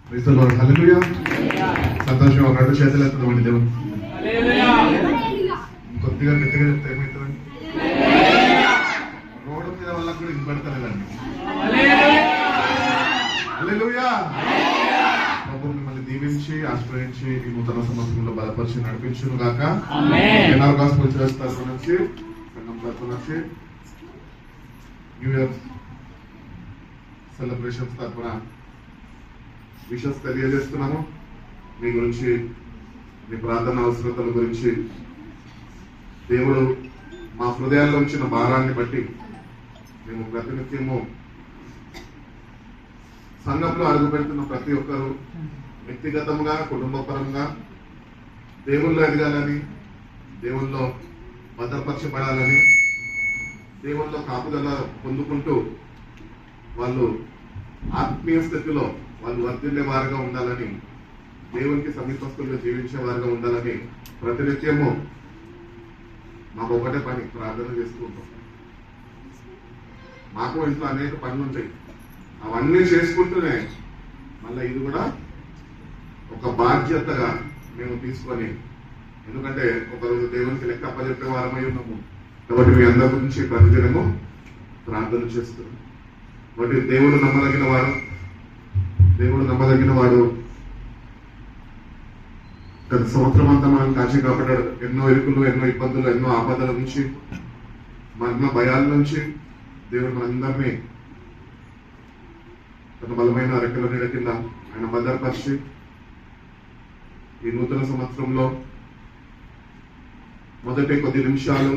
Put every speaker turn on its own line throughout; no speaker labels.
హల్లెలూయా. సంతోషం. రెండు చేతులు ఎత్తుదామండి దేవుని. కొద్దిగా గట్టిగా చెప్తే ఏమవుతుందండి? రోడ్డు మీద వల్ల కూడా ఇది పెడతలేదండి. హల్లెలూయా. ప్రభు మిమ్మల్ని దీవించి ఆశ్రయించి ఈ నూతన సంవత్సరంలో బలపరిచి నడిపించును గాక. ఎన్ఆర్ గాస్పెల్ చర్చ్ తరఫు నుంచి, సంఘం తరఫు నుంచి, న్యూ ఇయర్ సెలబ్రేషన్స్ తరఫున విషెస్ తెలియజేస్తున్నాము. మీ గురించి, మీ ప్రార్థన అవసరతల గురించి దేవుడు మా హృదయాల్లో ఉంచిన భారాన్ని బట్టి మేము ప్రతినిత్యము సంఘంలో అడుగు పెడుతున్న ప్రతి ఒక్కరూ వ్యక్తిగతంగా, కుటుంబపరంగా దేవుల్లో ఎదగాలని, దేవుల్లో భద్రపరచబడాలని, దేవుల్లో కాపుదల పొందుకుంటూ వాళ్ళు ఆత్మీయ స్థితిలో వాళ్ళు వర్ధిల్లే వారుగా ఉండాలని, దేవునికి సమీపస్తులుగా జీవించే వారుగా ఉండాలని ప్రతినిత్యము మాకు ఒకటే పని, ప్రార్థన చేసుకుంటాం. మాకు ఇంట్లో అనేక పనులు ఉంటాయి, అవన్నీ చేసుకుంటూనే మళ్ళీ ఇది కూడా ఒక బాధ్యతగా మేము తీసుకొని, ఎందుకంటే ఒకరోజు దేవునికి లెక్క అప్పచెప్పే వారమై ఉన్నాము కాబట్టి మీ అందరి గురించి ప్రతిదినము ప్రార్థన చేస్తున్నాం. కాబట్టి దేవుడు నమ్మదగిన వాడు. గత సంవత్సరం అంతా మనం కాచి కాపాడాడు. ఎన్నో ఇరుకులు, ఎన్నో ఇబ్బందులు, ఎన్నో ఆపదల నుంచి, మరణ భయాల నుంచి దేవుడు మనందరినీ తన బలమైన రెక్కల నీడ కింద ఆయన భద్రపరిచి ఈ నూతన సంవత్సరంలో మొదటి కొద్ది నిమిషాలు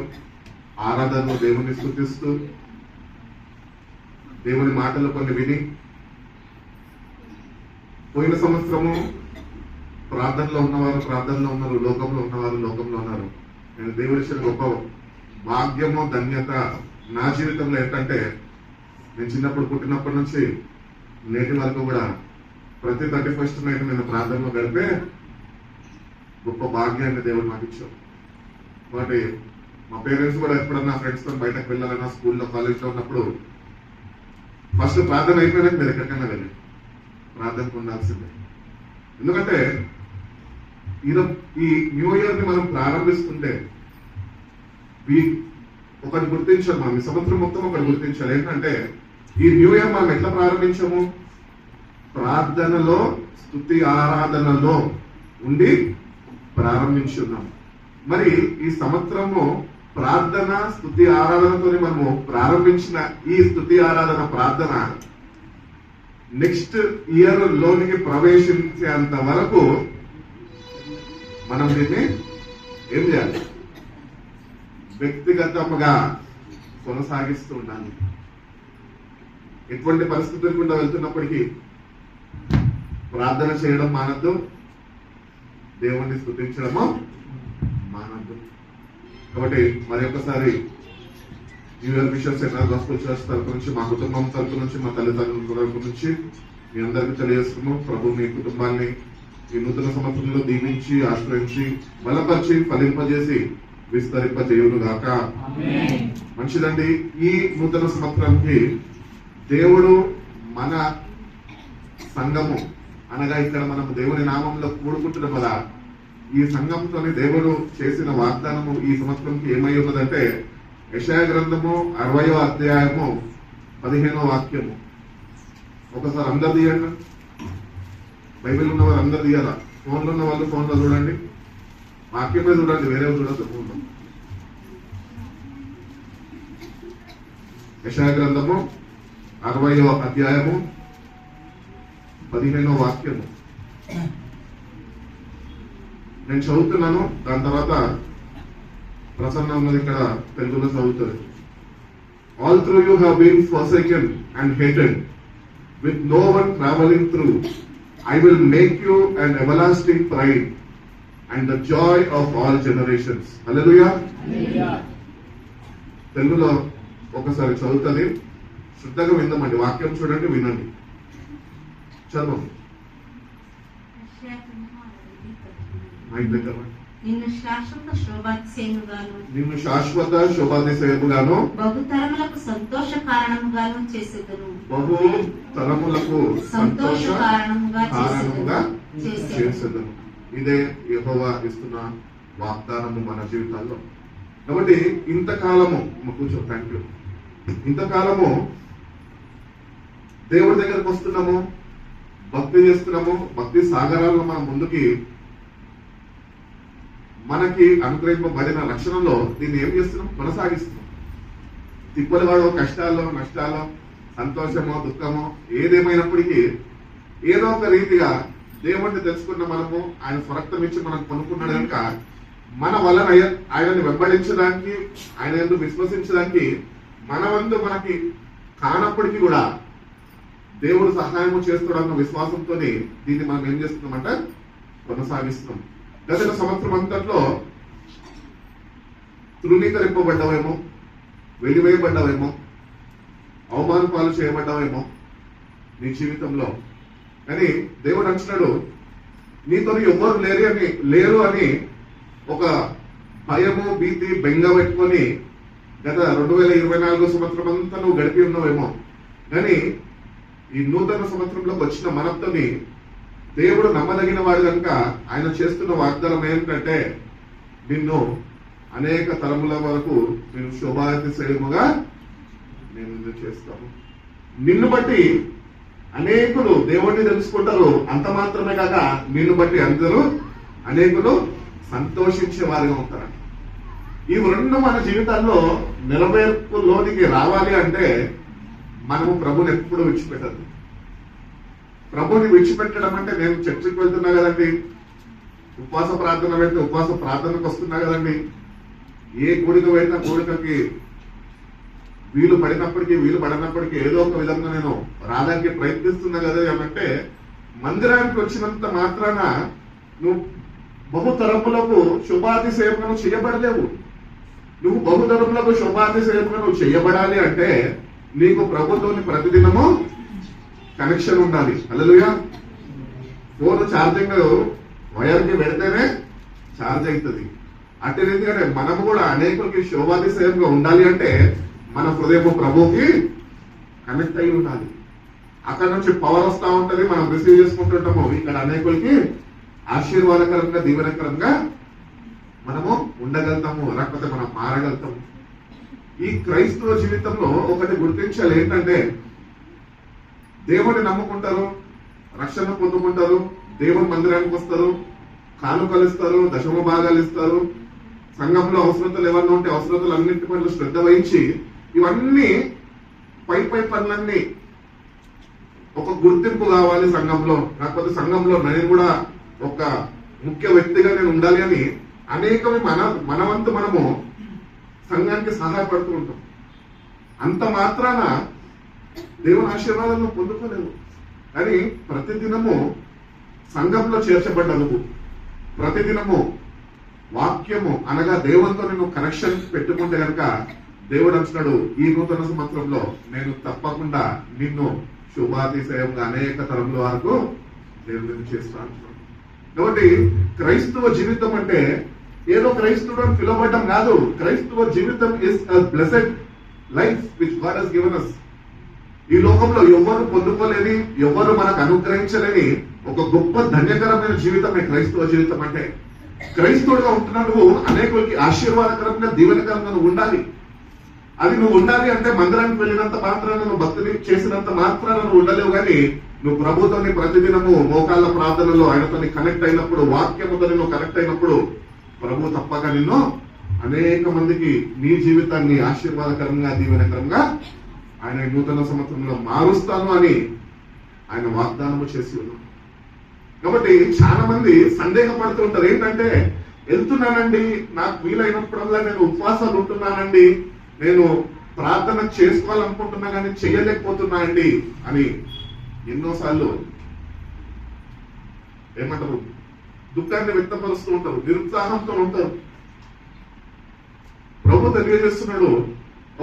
ఆరాధనలో దేవుని స్తుతిస్తూ, దేవుని మాటలు కొన్ని విని, పోయిన సంవత్సరము ప్రార్థనలో ఉన్నవారు ప్రార్థనలో ఉన్నారు, లోకంలో ఉన్నవారు లోకంలో ఉన్నారు. నేను దేవుని ఇచ్చిన గొప్ప భాగ్యము, ధన్యత నా జీవితంలో ఏంటంటే, నేను చిన్నప్పుడు పుట్టినప్పటి నుంచి నేటి వరకు కూడా ప్రతి 31st నైట్ నేను ప్రార్థనలో గడిపే గొప్ప భాగ్యాన్ని దేవుడు నాకు ఇచ్చాడు. కాబట్టి మా పేరెంట్స్ కూడా ఎప్పుడన్నా ఫ్రెండ్స్ తో బయటకు వెళ్ళాలన్నా, స్కూల్లో కాలేజ్లో ఉన్నప్పుడు ఫస్ట్ ప్రార్థన అయిపోయినాక మీరు ఎక్కడికైనా వెళ్ళి ప్రార్థనకు ఉండాల్సిందే. ఎందుకంటే ఈ న్యూ ఇయర్ ని మనం ప్రారంభిస్తుంటే ఒకటి గుర్తించాలి, మనం ఈ సంవత్సరం మొత్తం ఒకటి గుర్తించాలి. ఏంటంటే ఈ న్యూ ఇయర్ మనం ఎట్లా ప్రారంభించాము? ప్రార్థనలో, స్తుతి ఆరాధనలో ఉండి ప్రారంభించున్నాం. మరి ఈ సంవత్సరము ప్రార్థన, స్తుతి ఆరాధనతో మనము ప్రారంభించిన ఈ స్తుతి ఆరాధన ప్రార్థన నెక్స్ట్ ఇయర్ లోనికి ప్రవేశించేంత వరకు మనం దీన్ని ఏం చేయాలి? వ్యక్తిగతంగా కొనసాగిస్తూ ఉండాలి. ఎటువంటి పరిస్థితులు గుండా వెళ్తున్నప్పటికీ ప్రార్థన చేయడం మానద్దు, దేవుణ్ణి స్తుతించడము మానద్దు. కాబట్టి మరి ఒక్కసారి new year wishes NR gospel church తరపు నుంచి, మా కుటుంబం తరపు నుంచి, మా తల్లిదండ్రుల తరపు నుంచి మీ అందరికీ తెలియజేస్తున్నాము. ప్రభు మీ కుటుంబాన్ని ఈ నూతన సంవత్సరంలో దీవించి, ఆశ్రయించి, బలపరిచి, ఫలింపజేసి, విస్తరింపజేయును గాక. మంచిదండి. ఈ నూతన సంవత్సరానికి దేవుడు మన సంఘము అనగా ఇక్కడ మనం దేవుని నామంలో కూడుకుంటున్నాం కదా, ఈ సంఘంతోని దేవుడు చేసిన వాగ్దానము ఈ సంవత్సరంకి ఏమై ఉన్నదంటే, యెషయా గ్రంథము 60వ అధ్యాయము 15వ వాక్యము. ఒకసారి అందరు తీయండి, బైబిల్ ఉన్న వారు అందరు తీయాలా. ఫోన్లో ఉన్న వాళ్ళు ఫోన్లో చూడండి, వాక్యమే చూడండి, వేరే చూడద్దు ఫోన్లో. యెషయా గ్రంథము 60వ అధ్యాయము 15వ వాక్యము నేను చదువుతున్నాను, దాని తర్వాత ప్రసన్న ఉన్నది ఇక్కడ తెలుగులో చదువుతుంది. All through you have been forsaken and hated, with no one travelling through, I will make you an everlasting pride and the joy of all generations. Hallelujah. తెలుగులో ఒకసారి చదువుతుంది, శుద్ధంగా విందామండి. వాక్యం చూడండి, వినండి, చదవండి.
నిన్ను శాశ్వత శోభాతిశయముగాను బహుతరములకు సంతోష కారణముగాను చేసేదను. సంతోష కారణముగా
చేసేదను. ఇదే యెహోవా ఇస్తున్న వాగ్దానము మన జీవితాల్లో. కాబట్టి ఇంతకాలము కూర్చో, థ్యాంక్ యూ. ఇంతకాలము దేవుడి దగ్గరకు వస్తున్నాము, భక్తి చేస్తున్నాము, భక్తి సాగరాలను మనం ముందుకి మనకి అనుగ్రహింపబడిన లక్షణంలో దీన్ని ఏం చేస్తున్నాం, కొనసాగిస్తున్నాం. తిప్పలు వాడు కష్టాల్లో, నష్టాల్లో, సంతోషమో దుఃఖమో ఏదేమైనప్పటికీ ఏదో ఒక రీతిగా దేవుడిని తెలుసుకున్న మనము, ఆయన స్వరక్తం ఇచ్చి మనం కొనుక్కున్నాడు కనుక మన వలన ఆయనని వెంబడించడానికి, ఆయన ఎందుకు విశ్వసించడానికి మన వంతు మనకి కానప్పటికీ కూడా దేవుడు సహాయము చేస్తాడన్న విశ్వాసంతో దీన్ని మనం ఏం చేస్తున్నామంటే కొనసాగిస్తున్నాం. గత సంవత్సరం అంతట్లో తృణీకరింపబడ్డావేమో, వెలివేయబడ్డావేమో, అవమాన పాలు చేయబడ్డావేమో నీ జీవితంలో. కానీ దేవుడు అంటున్నాడు, నీతో ఎవ్వరు లేరు అని ఒక భయము, భీతి, బెంగ పెట్టుకొని గత 2024 సంవత్సరం అంతా నువ్వు గడిపి ఉన్నావేమో. కానీ ఈ నూతన సంవత్సరంలోకి వచ్చిన మనతోని దేవుడు నమ్మదగిన వాడు కనుక ఆయన చేస్తున్న వాగ్దానం ఏంటంటే నిన్ను అనేక తరముల వరకు నేను శోభాతిశయముగా నేను చేస్తాను. నిన్ను బట్టి అనేకులు దేవుణ్ణి తెలుసుకుంటారు. అంత మాత్రమే కాక నిన్ను బట్టి అనేకులు సంతోషించే వారిగా ఉంటారు. ఈ రెండు మన జీవితాల్లో నెరవేర్పులోనికి రావాలి అంటే మనము ప్రభుని ఎప్పుడు విడిచిపెట్టదు. ప్రభుని విడిచిపెట్టడం అంటే నేను చర్చికి వెళ్తున్నా కదండి, ఉపవాస ప్రార్థన పెడితే ఉపవాస ప్రార్థనకు వస్తున్నా కదండి, ఏ కోడిక పెట్టినా కోడికకి వీలు పడినప్పటికీ ఏదో ఒక విధంగా నేను రావడానికి ప్రయత్నిస్తున్నా కదా అంటే మందిరానికి వచ్చినంత మాత్రాన నువ్వు బహుతరములకు శుభాతిశయముగా చేయబడలేవు. నువ్వు బహుతరములకు శుభాతిశయముగా నువ్వు చేయబడాలి అంటే నీకు ప్రభుత్వాన్ని ప్రతిదినము కనెక్షన్ ఉండాలి. హల్లెలూయా. ఫోన్ ఛార్జింగ్ వైర్కి పెడితేనే ఛార్జ్ అవుతుంది. అట్టి రీతిగానే మనము కూడా అనేకులకి శోభాతిశయంగా ఉండాలి అంటే మన హృదయము ప్రభువుకి కనెక్ట్ అయి ఉండాలి. అక్కడ నుంచి పవర్ వస్తూ ఉంటది, మనం రిసీవ్ చేసుకుంటుంటాము. ఇక్కడ అనేకులకి ఆశీర్వాదకరంగా, దీవెనకరంగా మనము ఉండగలుగుతాము, లేకపోతే మనం మారగలుగుతాము. ఈ క్రైస్తవ జీవితంలో ఒకటి గుర్తించాలి, ఏంటంటే దేవుడిని నమ్ముకుంటారు, రక్షణ పొందుకుంటారు, దేవుని మందిరానికి వస్తారు, కానుకలు ఇస్తారు, దశమ భాగాలు ఇస్తారు, సంఘంలో అవసరతలు ఏమన్నా ఉంటే అవసరతలు అన్నింటి పనులు శ్రద్ధ వహించి ఇవన్నీ పై పనులన్నీ ఒక గుర్తింపు కావాలి సంఘంలో, లేకపోతే సంఘంలో నేను కూడా ఒక ముఖ్య వ్యక్తిగా నేను ఉండాలి అని అనేకమే మనవంతు మనము సంఘానికి సహాయపడుతూ ఉంటాం. అంత మాత్రాన దేవుని ఆశీర్వాదాలను పొందుకోలేవు. కానీ ప్రతిదినము సంఘంలో చేర్చబడ్డ నువ్వు ప్రతిదినము వాక్యము అనగా దేవునితో నేను కనెక్షన్ పెట్టుకుంటే కనుక దేవుడు అంటున్నాడు, ఈ నూతన సంవత్సరంలో నేను తప్పకుండా నిన్ను శుభాతిశయంగా అనేక తరముల వరకు దేవుడిని చేస్తాను. కాబట్టి క్రైస్తవ జీవితం అంటే ఏదో క్రైస్తవుడు అని పిలువబడ్డం కాదు. క్రైస్తవ జీవితం is a blessed life which God has given us. ఈ లోకంలో ఎవరు పొందుకోలేని, ఎవరు మనకు అనుగ్రహించలేని ఒక గొప్ప ధన్యకరమైన జీవితమే క్రైస్తవ జీవితం అంటే. క్రైస్తవుడుగా ఉంటున్నా నువ్వు అనేకులకి ఆశీర్వాదకరంగా, దీవెనకరంగా నువ్వు ఉండాలి. అది నువ్వు ఉండాలి అంటే మందిరానికి వెళ్ళినంత మాత్రాన, నువ్వు భక్తిని చేసినంత మాత్రాన నువ్వు ఉండలేవు. కానీ నువ్వు ప్రభుతోని ప్రతిదినము మోకాళ్ళ ప్రార్థనలో ఆయనతో కనెక్ట్ అయినప్పుడు, వాక్యముతో నువ్వు కనెక్ట్ అయినప్పుడు ప్రభు తప్పక నిన్ను అనేక మందికి నీ జీవితాన్ని ఆశీర్వాదకరంగా, దీవెనకరంగా ఆయన నూతన సంవత్సరంలో మారుస్తాను అని ఆయన వాగ్దానము చేసి ఉన్నాడు. కాబట్టి చాలా మంది సందేహపడుతూ ఉంటారు, ఏంటంటే వెళ్తున్నానండి, నాకు వీలైనప్పుడల్లా నేను ఉపవాసాలు ఉంటున్నానండి, నేను ప్రార్థన చేసుకోవాలనుకుంటున్నా కానీ చేయలేకపోతున్నా అండి అని ఎన్నోసార్లు ఏమంటారు, దుఃఖాన్ని వ్యక్తపరుస్తూ ఉంటారు, నిరుత్సాహంతో ఉంటారు. ప్రభు తెలియజేస్తున్నాడు,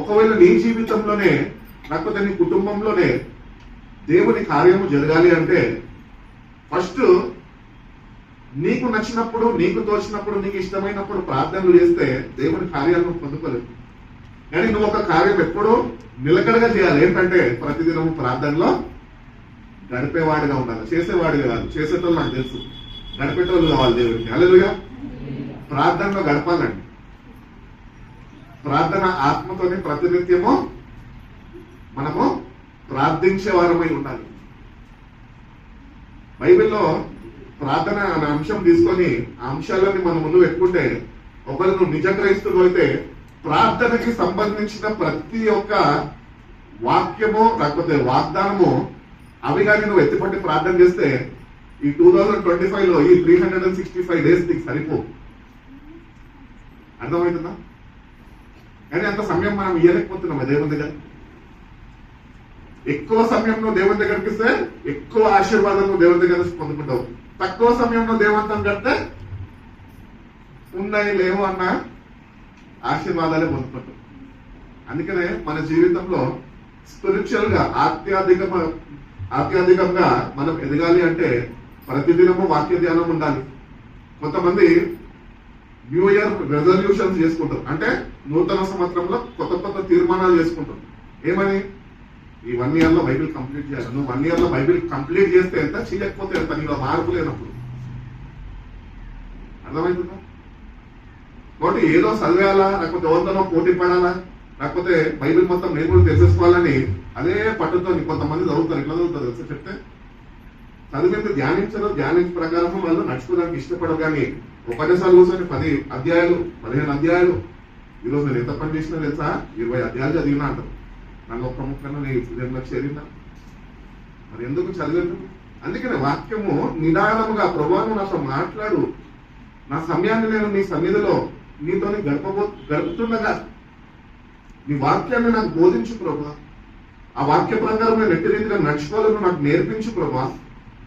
ఒకవేళ నీ జీవితంలోనే లేకపోతే నీ కుటుంబంలోనే దేవుని కార్యము జరగాలి అంటే ఫస్ట్ నీకు నచ్చినప్పుడు, నీకు తోచినప్పుడు, నీకు ఇష్టమైనప్పుడు ప్రార్థనలు చేస్తే దేవుని కార్యాలను పొందుకోలేదు. కానీ నువ్వు ఒక కార్యం ఎప్పుడూ నిలకడగా చేయాలి. ఏంటంటే ప్రతిదినము ప్రార్థనలో గడిపేవాడిగా ఉండాలి, చేసేవాడిగా కాదు. చేసేటోళ్ళు నాకు తెలుసు, గడిపేటోళ్ళు కావాలి దేవుడికి. హల్లెలూయా. ప్రార్థనలో గడపాలండి. ప్రార్థన ఆత్మతోనే ప్రతినిత్యము మనము ప్రార్థించే వారమై ఉండాలి. బైబిల్లో ప్రార్థన అనే అంశం తీసుకొని ఆ అంశాలని మనం ముందు పెట్టుకుంటే, ఒకరు నువ్వు నిజ క్రైస్తవులు అయితే ప్రార్థనకి సంబంధించిన ప్రతి ఒక్క వాక్యము లేకపోతే వాగ్దానము అవి కానీ నువ్వు ఎత్తిపట్టి ప్రార్థన చేస్తే ఈ 2025 లో ఈ 365 days నీకు సరిపో. అర్థమవుతుందా? కానీ అంత సమయం మనం ఇవ్వలేకపోతున్నాం దేవుని దగ్గర. ఎక్కువ సమయంలో దేవుని దగ్గరికి ఇస్తే ఎక్కువ ఆశీర్వాదం దేవుని దగ్గర నుంచి పొందుకుంటావు. తక్కువ సమయంలో దేవంతం కడితే ఉన్నాయి లేవు అన్న ఆశీర్వాదాలే పొందుకుంటాం. అందుకనే మన జీవితంలో స్పిరిచువల్ గా ఆధ్యాత్మికంగా మనం ఎదగాలి అంటే ప్రతిదినము వాక్య ధ్యానం ఉండాలి. కొంతమంది న్యూ ఇయర్ రెజల్యూషన్స్ చేసుకుంటారు, అంటే నూతన సంవత్సరంలో కొత్త కొత్త తీర్మానాలు చేసుకుంటారు. ఏమని? ఈ 1 year లో బైబిల్ కంప్లీట్ చేయాలి. నువ్వు 1 year లో బైబిల్ కంప్లీట్ చేస్తే ఎంత, చేయకపోతే ఎంత, నీలో మార్పు లేనప్పుడు. అర్థమవుతుందా? కాబట్టి ఏదో చదివేయాలా, లేకపోతే ఎవరితోనో పోటీ పడాలా, లేకపోతే బైబిల్ మొత్తం నేను కూడా తెలిసేసుకోవాలని అదే పట్టుతో కొంతమంది చదువుతారు. ఎట్లా చదువుతారు తెలుసా చెప్తే? చదివింది ధ్యానించరు, ధ్యానించే ప్రకారం వాళ్ళు నడుచుకోవడానికి ఇష్టపడరు. కానీ ఒకటేసారి కూర్చొని 10 అధ్యాయాలు 15 అధ్యాయాలు, ఈరోజు నేను ఎంత పని చేసినా తెలుసా, 20 అధ్యాయాలు చదివినా అంటారు. నన్ను ఒక్క ముక్కను నేను హృదయంలో చేరిందా? మరి ఎందుకు చదివేందుకు? అందుకనే వాక్యము నిదానముగా, ప్రభువు నాతో మాట్లాడు, నా సమయాన్ని నేను నీ సన్నిధిలో నీతోని గడుపుతుండగా నీ వాక్యాన్ని నాకు బోధించు ప్రభువా. ఆ వాక్య ప్రకారం నేను ఎట్టి రీతిగా నడుచుకోవాలని నాకు నేర్పించు ప్రభువా.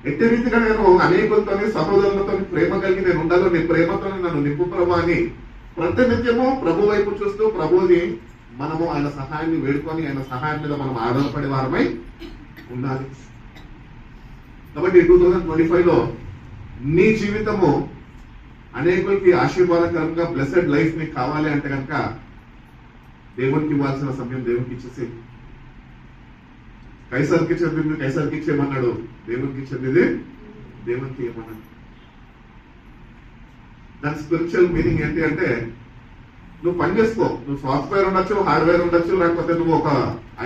ఎట్టి రీతిగా నేను అనేకులతోని సహోదరులతో ప్రేమ కలిగి నేను ఉండాలో, నీ ప్రేమతో నన్ను నింపు ప్రభు అని ప్రతినిత్యము ప్రభు వైపు చూస్తూ ప్రభువుని మనము ఆయన సహాయాన్ని వేడుకొని ఆయన సహాయం మీద మనం ఆధారపడే వారమై ఉండాలి. కాబట్టి 2025 లో నీ జీవితము అనేకులకి ఆశీర్వాదకరంగా బ్లెస్సెడ్ లైఫ్ నీకు కావాలి అంటే కనుక దేవునికి ఇవ్వాల్సిన సమయం దేవునికి ఇచ్చేసి, కైసర్కి చెందింది కైసర్కి ఇచ్చేయమన్నాడు, దేవునికి చెందింది దేవునికి ఇవ్వమన్నాడు. దాని స్పిరిచువల్ మీనింగ్ ఏంటి అంటే, నువ్వు పని చేసుకో, నువ్వు సాఫ్ట్వేర్ ఉండొచ్చు, హార్డ్వేర్ ఉండొచ్చు, లేకపోతే నువ్వు ఒక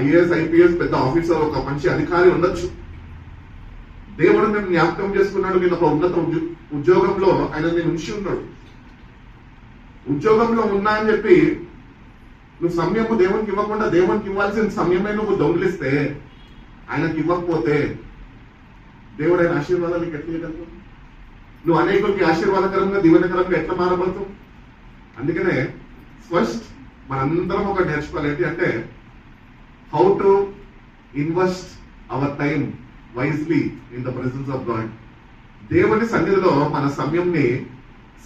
IAS IPS పెద్ద ఆఫీసర్, ఒక మంచి అధికారి ఉండొచ్చు. దేవుడు నేను జ్ఞాపకం చేసుకున్నాడు, నేను ఒక ఉన్నత ఉద్యోగంలో ఆయన నేను ఉంచి ఉన్నాడు. ఉద్యోగంలో ఉన్నా అని చెప్పి నువ్వు సమయము దేవునికి ఇవ్వకుండా దేవునికి ఇవ్వాల్సిన సమయమే నువ్వు దొంగిలిస్తే, ఆయనకి ఇవ్వకపోతే దేవుడు ఆయన ఆశీర్వాదాలు ఎట్లా ఇవ్వగలవు? నువ్వు అనేకులకి ఆశీర్వాదకరంగా దీవెనకరంగా ఎట్లా మారబడతావు? అందుకనే ఫస్ట్ మనందరం ఒక నేర్చుకోవాలి. ఏంటి అంటే, how to invest hour time wisely in the presence of God. దేవుని సన్నిధిలో మన సమయంని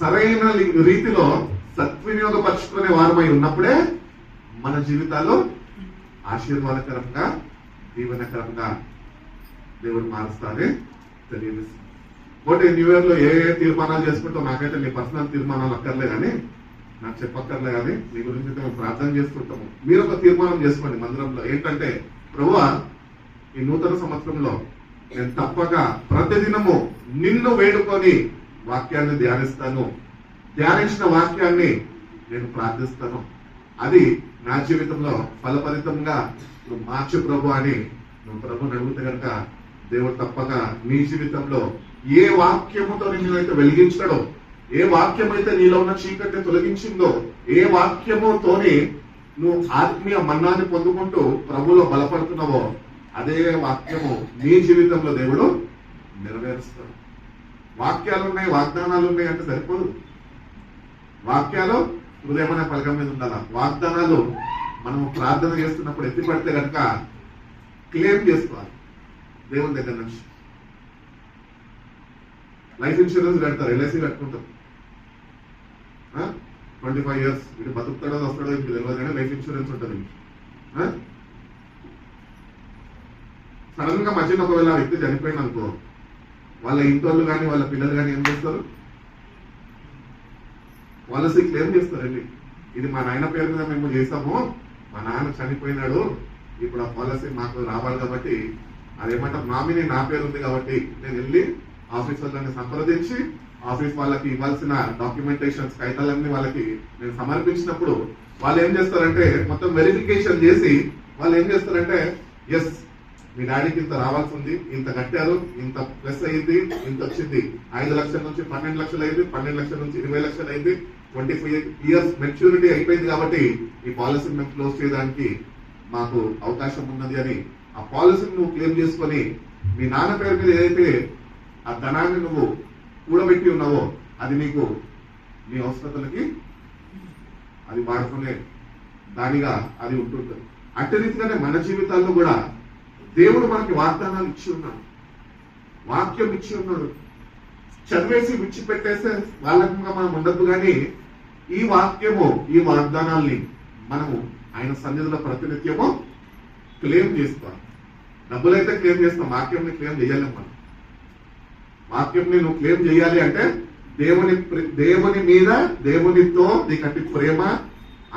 సరైన రీతిలో సద్వినియోగపరుచుకునే వారమై ఉన్నప్పుడే మన జీవితాలు ఆశీర్వాదకరంగా దీవెనకరంగా దేవుడు మారుస్తారని తెలియజేస్తుంది. ఒకటి న్యూ ఇయర్ లో ఏ తీర్మానాలు చేసుకుంటావు నాకైతే నీ పర్సనల్ తీర్మానాలు అక్కర్లే కానీ, నాకు చెప్పక్కర్లే కానీ, మీ గురించి అయితే మేము ప్రార్థన చేస్తుంటాము. మీరు ఒక తీర్మానం చేసుకోండి మందిరంలో. ఏంటంటే, ప్రభువా ఈ నూతన సంవత్సరంలో నేను తప్పక ప్రతిదినము నిన్ను వేడుకొని వాక్యాన్ని ధ్యానిస్తాను, ధ్యానించిన వాక్యాన్ని నేను ప్రార్థిస్తాను, అది నా జీవితంలో ఫలపరితంగా నువ్వు మార్చు ప్రభు అని నువ్వు ప్రభుని అడిగితే కనుక దేవుడు తప్పక నీ జీవితంలో ఏ వాక్యముతో నిన్నైతే వెలిగించాడో, ఏ వాక్యమైతే నీలో ఉన్న చీకటిని తొలగించిందో, ఏ వాక్యముతోని నువ్వు ఆత్మీయ మన్నాన్ని పొందుకుంటూ ప్రభులో బలపడుతున్నావో, అదే వాక్యము నీ జీవితంలో దేవుడు నెరవేరుస్తాడు. వాక్యాలు ఉన్నాయి, వాగ్దానాలు ఉన్నాయి అంటే సరిపోదు. వాక్యాలు హృదయం అనే పలకం మీద ఉండాలి. వాగ్దానాలు మనము ప్రార్థన చేస్తున్నప్పుడు ఎత్తి పడితే కనుక క్లెయిమ్ చేసుకోవాలి దేవుని దగ్గర నుంచి. లైఫ్ ఇన్సూరెన్స్ కడతారు, LIC కట్టుకుంటారు. 25 years వీడు బతుకుతాడో వస్తాడో ఇంటికి తెలియదు కానీ లైఫ్ ఇన్సూరెన్స్ ఉంటుంది. సడన్ గా మధ్యలో ఒకవేళ వ్యక్తి చనిపోయింది అనుకో, వాళ్ళ ఇంటి వాళ్ళు కానీ వాళ్ళ పిల్లలు కానీ ఏం చేస్తారు, పాలసీ క్లెయిమ్ చేస్తారండి. ఇది మా నాయన పేరు మీద మేము చేసాము, మా నాన్న చనిపోయినాడు, ఇప్పుడు ఆ పాలసీ మాకు రావాలి కాబట్టి అదేమంటారు నామినీ నా పేరు ఉంది కాబట్టి నేను వెళ్ళి ఆఫీస్ వాళ్ళని సంప్రదించి ఆఫీస్ వాళ్ళకి ఇవ్వాల్సిన డాక్యుమెంటేషన్స్ కాగితాలన్నీ వాళ్ళకి నేను సమర్పించినప్పుడు వాళ్ళు ఏం చేస్తారంటే మొత్తం వెరిఫికేషన్ చేసి వాళ్ళు ఏం చేస్తారంటే ఎస్ మీ డాడీకి ఇంత రావాల్సి ఉంది, ఇంత కట్టారు, ఇంత ప్లస్ అయింది, ఇంత వచ్చింది, 5 లక్షల నుంచి 12 లక్షలు అయింది, 12 లక్షల నుంచి 20 లక్షలు అయింది, 25 ఇయర్స్ మెచ్యూరిటీ అయిపోయింది కాబట్టి ఈ పాలసీని మేము క్లోజ్ చేయడానికి మాకు అవకాశం ఉన్నది అని ఆ పాలసీని నువ్వు క్లెయిమ్ చేసుకొని మీ నాన్న పేరు మీద ఏదైతే ఆ ధనాన్ని నువ్వు కూడబెట్టి ఉన్నావో అది నీకు నీ అవసరతలకి అది వాడుకునే దానిగా అది ఉంటుంటుంది. అట్టి రీతిగానే మన జీవితాల్లో కూడా దేవుడు మనకి వాగ్దానాలు ఇచ్చి ఉన్నాడు, వాక్యం ఇచ్చి ఉన్నాడు. చదివేసి విడిచిపెట్టేసే వాళ్ళకంగా మనం ఉండద్దు, కానీ ఈ వాక్యము ఈ వాగ్దానాల్ని మనము ఆయన సన్నిధిలో ప్రతినిత్యము క్లెయిమ్ చేస్తాం. డబ్బులైతే క్లెయిమ్ చేస్తాం, వాక్యంని క్లెయిమ్ చేయలేం. మనం వాక్యంని నువ్వు క్లెయిమ్ చేయాలి అంటే దేవుని మీద దేవునితో నీకంటే ప్రేమ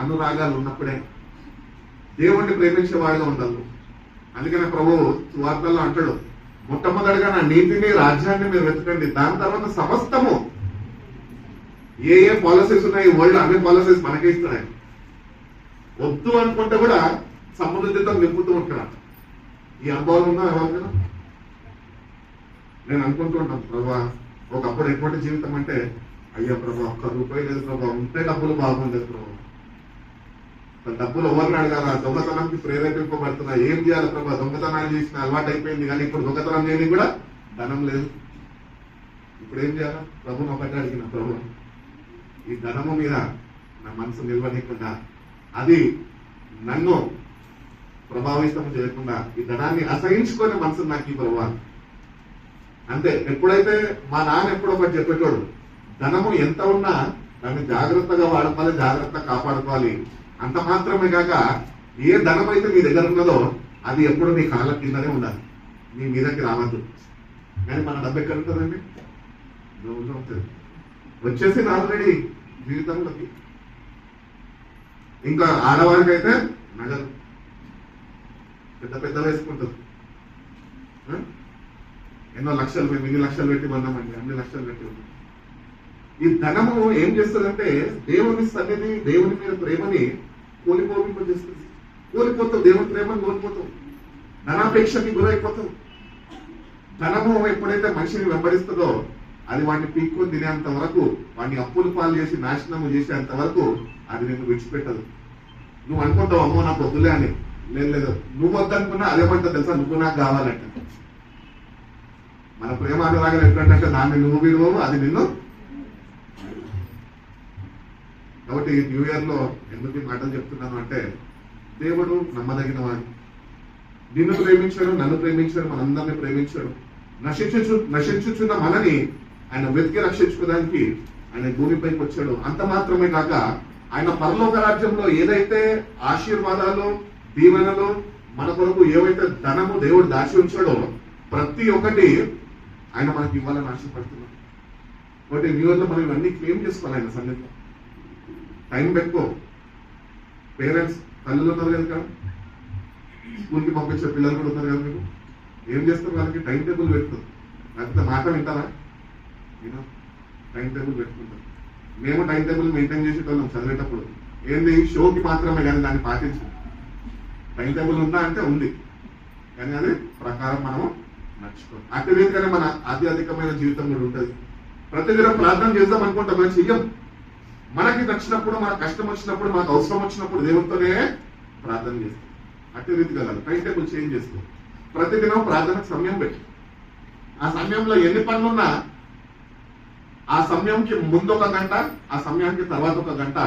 అనురాగాలు ఉన్నప్పుడే దేవుణ్ణి ప్రేమించేవాడుగా ఉండాలి. అందుకనే ప్రభు సువార్తల్లో అంటాడు, మొట్టమొదటిగా నా నీతిని రాజ్యాన్ని మీరు వెతకండి, దాని తర్వాత సమస్తము ఏ ఏ పాలసీస్ ఉన్నాయి వరల్డ్ అన్ని పాలసీస్ మనకే ఇస్తున్నాయి. వద్దు అనుకుంటే కూడా సమృద్ధితో నింపుతూ ఉంటాడు. ఈ అనుభవం ఉందా ఎవరికైనా? నేను అనుకుంటూ ఉంటాను, ప్రభా ఒకప్పుడు ఎటువంటి జీవితం అంటే అయ్యా ప్రభా ఒక్క రూపాయి లేదు ప్రభా, ఉంటే డబ్బులు బాగుండేది ప్రభా, డబ్బులు ఎవరిని అడగాల, దొంగతనంకి ప్రేరేపింపబడుతున్నా, ఏం చేయాలి ప్రభా, దొంగతనాలు చేసిన అలవాటు అయిపోయింది కానీ ఇప్పుడు దొంగతనం చేయని కూడా ధనం లేదు, ఇప్పుడు ఏం చేయాలా? ప్రభుని ఒకటి అడిగిన, ప్రభు ఈ ధనము మీద నా మనసు నిల్వనీయకుండా అది నన్ను ప్రభావితం చేయకుండా ఈ ధనాన్ని అసహించుకునే మనసు నాకు ఈ ప్రభు అంతే. ఎప్పుడైతే మా నాన్న ఎప్పుడు ఒకటి చెప్పేటోడు, ధనము ఎంత ఉన్నా దాన్ని జాగ్రత్తగా వాడుకోవాలి, జాగ్రత్తగా కాపాడుకోవాలి. అంత మాత్రమే కాక ఏ ధనం అయితే మీ దగ్గర ఉన్నదో అది ఎప్పుడు మీ కాళ్ళ కిందనే ఉండాలి, మీ మీదకి రావద్దు. కానీ మన డబ్బు ఎక్కడ ఉంటుందండి? రోజు ఉంటుంది, వచ్చేసింది ఆల్రెడీ జీవితంలోకి. ఇంకా ఆడవారికి అయితే నగలు పెద్ద పెద్ద వేసుకుంటారు, ఎన్నో లక్షలు, మేము ఇన్ని లక్షలు పెట్టి ఉన్నామండి, అన్ని లక్షలు పెట్టి ఉన్నాం. ఈ ధనము ఏం చేస్తుందంటే దేవుని సన్నిధి, దేవుని మీద ప్రేమని కోల్పోతుంది, కోల్పోతావు, దేవుని ప్రేమను కోల్పోతావు, ధనాపేక్షకి గురైపోతావు. ధనము ఎప్పుడైతే మనిషిని వెంబడిస్తుందో అది వాడిని పీక్కొని తినేంత వరకు, వాడిని అప్పులు పాలు చేసి నాశనము చేసేంత వరకు అది నేను విడిచిపెట్టదు. నువ్వు అనుకుంటావు అమ్మో నాకు వద్దులే అని, లేదు నువ్వు వద్దనుకున్నా అదేమంటా తెలుసా, నువ్వు నాకు కావాలంట. మన ప్రేమ అనురాగాలు ఎట్లంటే దాన్ని నువ్వు విలువవు, అది నిన్ను. కాబట్టి న్యూ ఇయర్ లో ఎందుకు ఈ మాటలు చెప్తున్నాను అంటే దేవుడు నమ్మదగిన వాడు, నిన్ను ప్రేమించాడు, నన్ను ప్రేమించాడు, మనందరినీ ప్రేమించాడు. నశించుచున్న మనని ఆయన వెతికి రక్షించుకోవడానికి ఆయన భూమిపైకి వచ్చాడు. అంత మాత్రమే కాక ఆయన పరలోక రాజ్యంలో ఏదైతే ఆశీర్వాదాలు, దీవెనలు, మన కొరకు ఏవైతే ధనము దేవుడు దాచి ఉంచాడో ప్రతి ఒక్కటి ఆయన మనకి ఇవ్వాలని ఆశపడుతున్నాడు. కాబట్టి న్యూ ఇయర్ లో మనం ఇవన్నీ క్లెయిమ్ చేసుకోవాలి ఆయన సన్నిధిలో. టైం పెట్టుకో. పేరెంట్స్ తల్లులు ఉన్నారు కదా, స్కూల్కి పంపించే పిల్లలు కూడా ఉన్నారు కదా, మీకు ఏం చేస్తారు? వాళ్ళకి టైం టేబుల్ పెట్టుకోరు, లేకపోతే మాట వింటారా? టైం టేబుల్ పెట్టుకుంటారు. మేము టైం టేబుల్ మెయింటైన్ చేసేటోళ్ళం చదివేటప్పుడు. ఏంది షోకి మాత్రమే కానీ దాన్ని పాటించు. టైం టేబుల్ ఉందా అంటే ఉంది, కానీ అది ప్రకారం మనము నడుచుకోవాలి. అట్టి రీతిగానే మన ఆధ్యాత్మికమైన జీవితం కూడా ఉంటుంది. ప్రతిదినం ప్రార్థన చేద్దాం అనుకుంటాం, మనం చెయ్యం. మనకి నచ్చినప్పుడు, మన కష్టం వచ్చినప్పుడు, మనకు అవసరం వచ్చినప్పుడు దేవుడితోనే ప్రార్థన చేస్తాం. అట్టి రీతిగా కాదు, టైం టేబుల్ చేంజ్ చేసుకో. ప్రతిదినం ప్రార్థనకు సమయం పెట్టి, ఆ సమయంలో ఎన్ని పనులున్నా ఆ సమయంకి ముందు 1 గంట, ఆ సమయానికి తర్వాత 1 గంట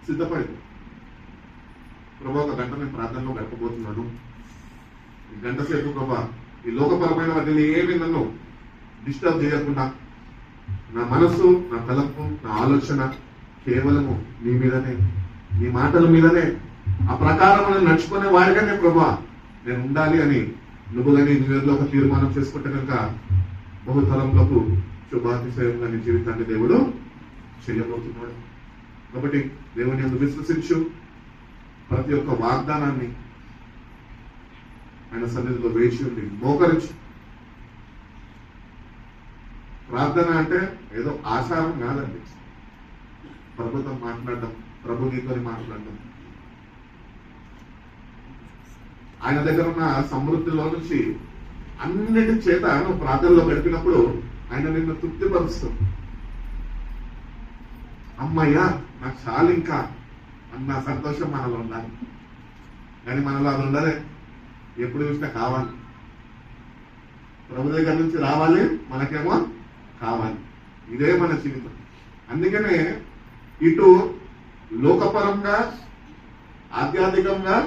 సిద్ధపడి, ప్రభా 1 గంట నేను ప్రార్థనలో గడపబోతున్నాను, ఈ గంట సేపు ప్రభా ఈ లోకపరమైన వాటిని ఏమి నన్ను డిస్టర్బ్ చేయకుండా నా మనసు, నా తలంపు, నా ఆలోచన కేవలము నీ మీదనే, నీ మాటల మీదనే, ఆ ప్రకారం నేను నడుచుకునే వాడిగానే ప్రభా నేను ఉండాలి అని నువ్వు కానీ న్యూ ఇయర్ లో ఒక తీర్మానం చేసుకుంటే కనుక బహుతరంలోకి శుభాతిశయంగా నీ జీవితాన్ని దేవుడు చేయబోతున్నాడు. కాబట్టి దేవుని యందు విశ్వసించు, ప్రతి ఒక్క వాగ్దానాన్ని ఆయన సన్నిధిలో వేచి ఉండి మోకరించు. ప్రార్థన అంటే ఏదో ఆచారం కాదండి. ప్రభుత్వం మాట్లాడడం, ప్రభు నీతో మాట్లాడడం, ఆయన దగ్గర ఉన్న సమృద్ధిలో నుంచి అన్నిటి చేత నువ్వు ప్రార్థనలో గడిపినప్పుడు ఆయన నిన్ను తృప్తిపరుస్తావు. అమ్మయ్యా నాకు చాలు ఇంకా అన్న సంతోషం మనలో ఉండాలి. కానీ మనలో అది ఉండదే. ఎప్పుడు చూసినా కావాలి, ప్రభు దగ్గర నుంచి రావాలి, మనకేమో కావాలి. ఇదే మన జీవితం. అందుకనే ఇటు లోకపరంగా ఆధ్యాత్మికంగా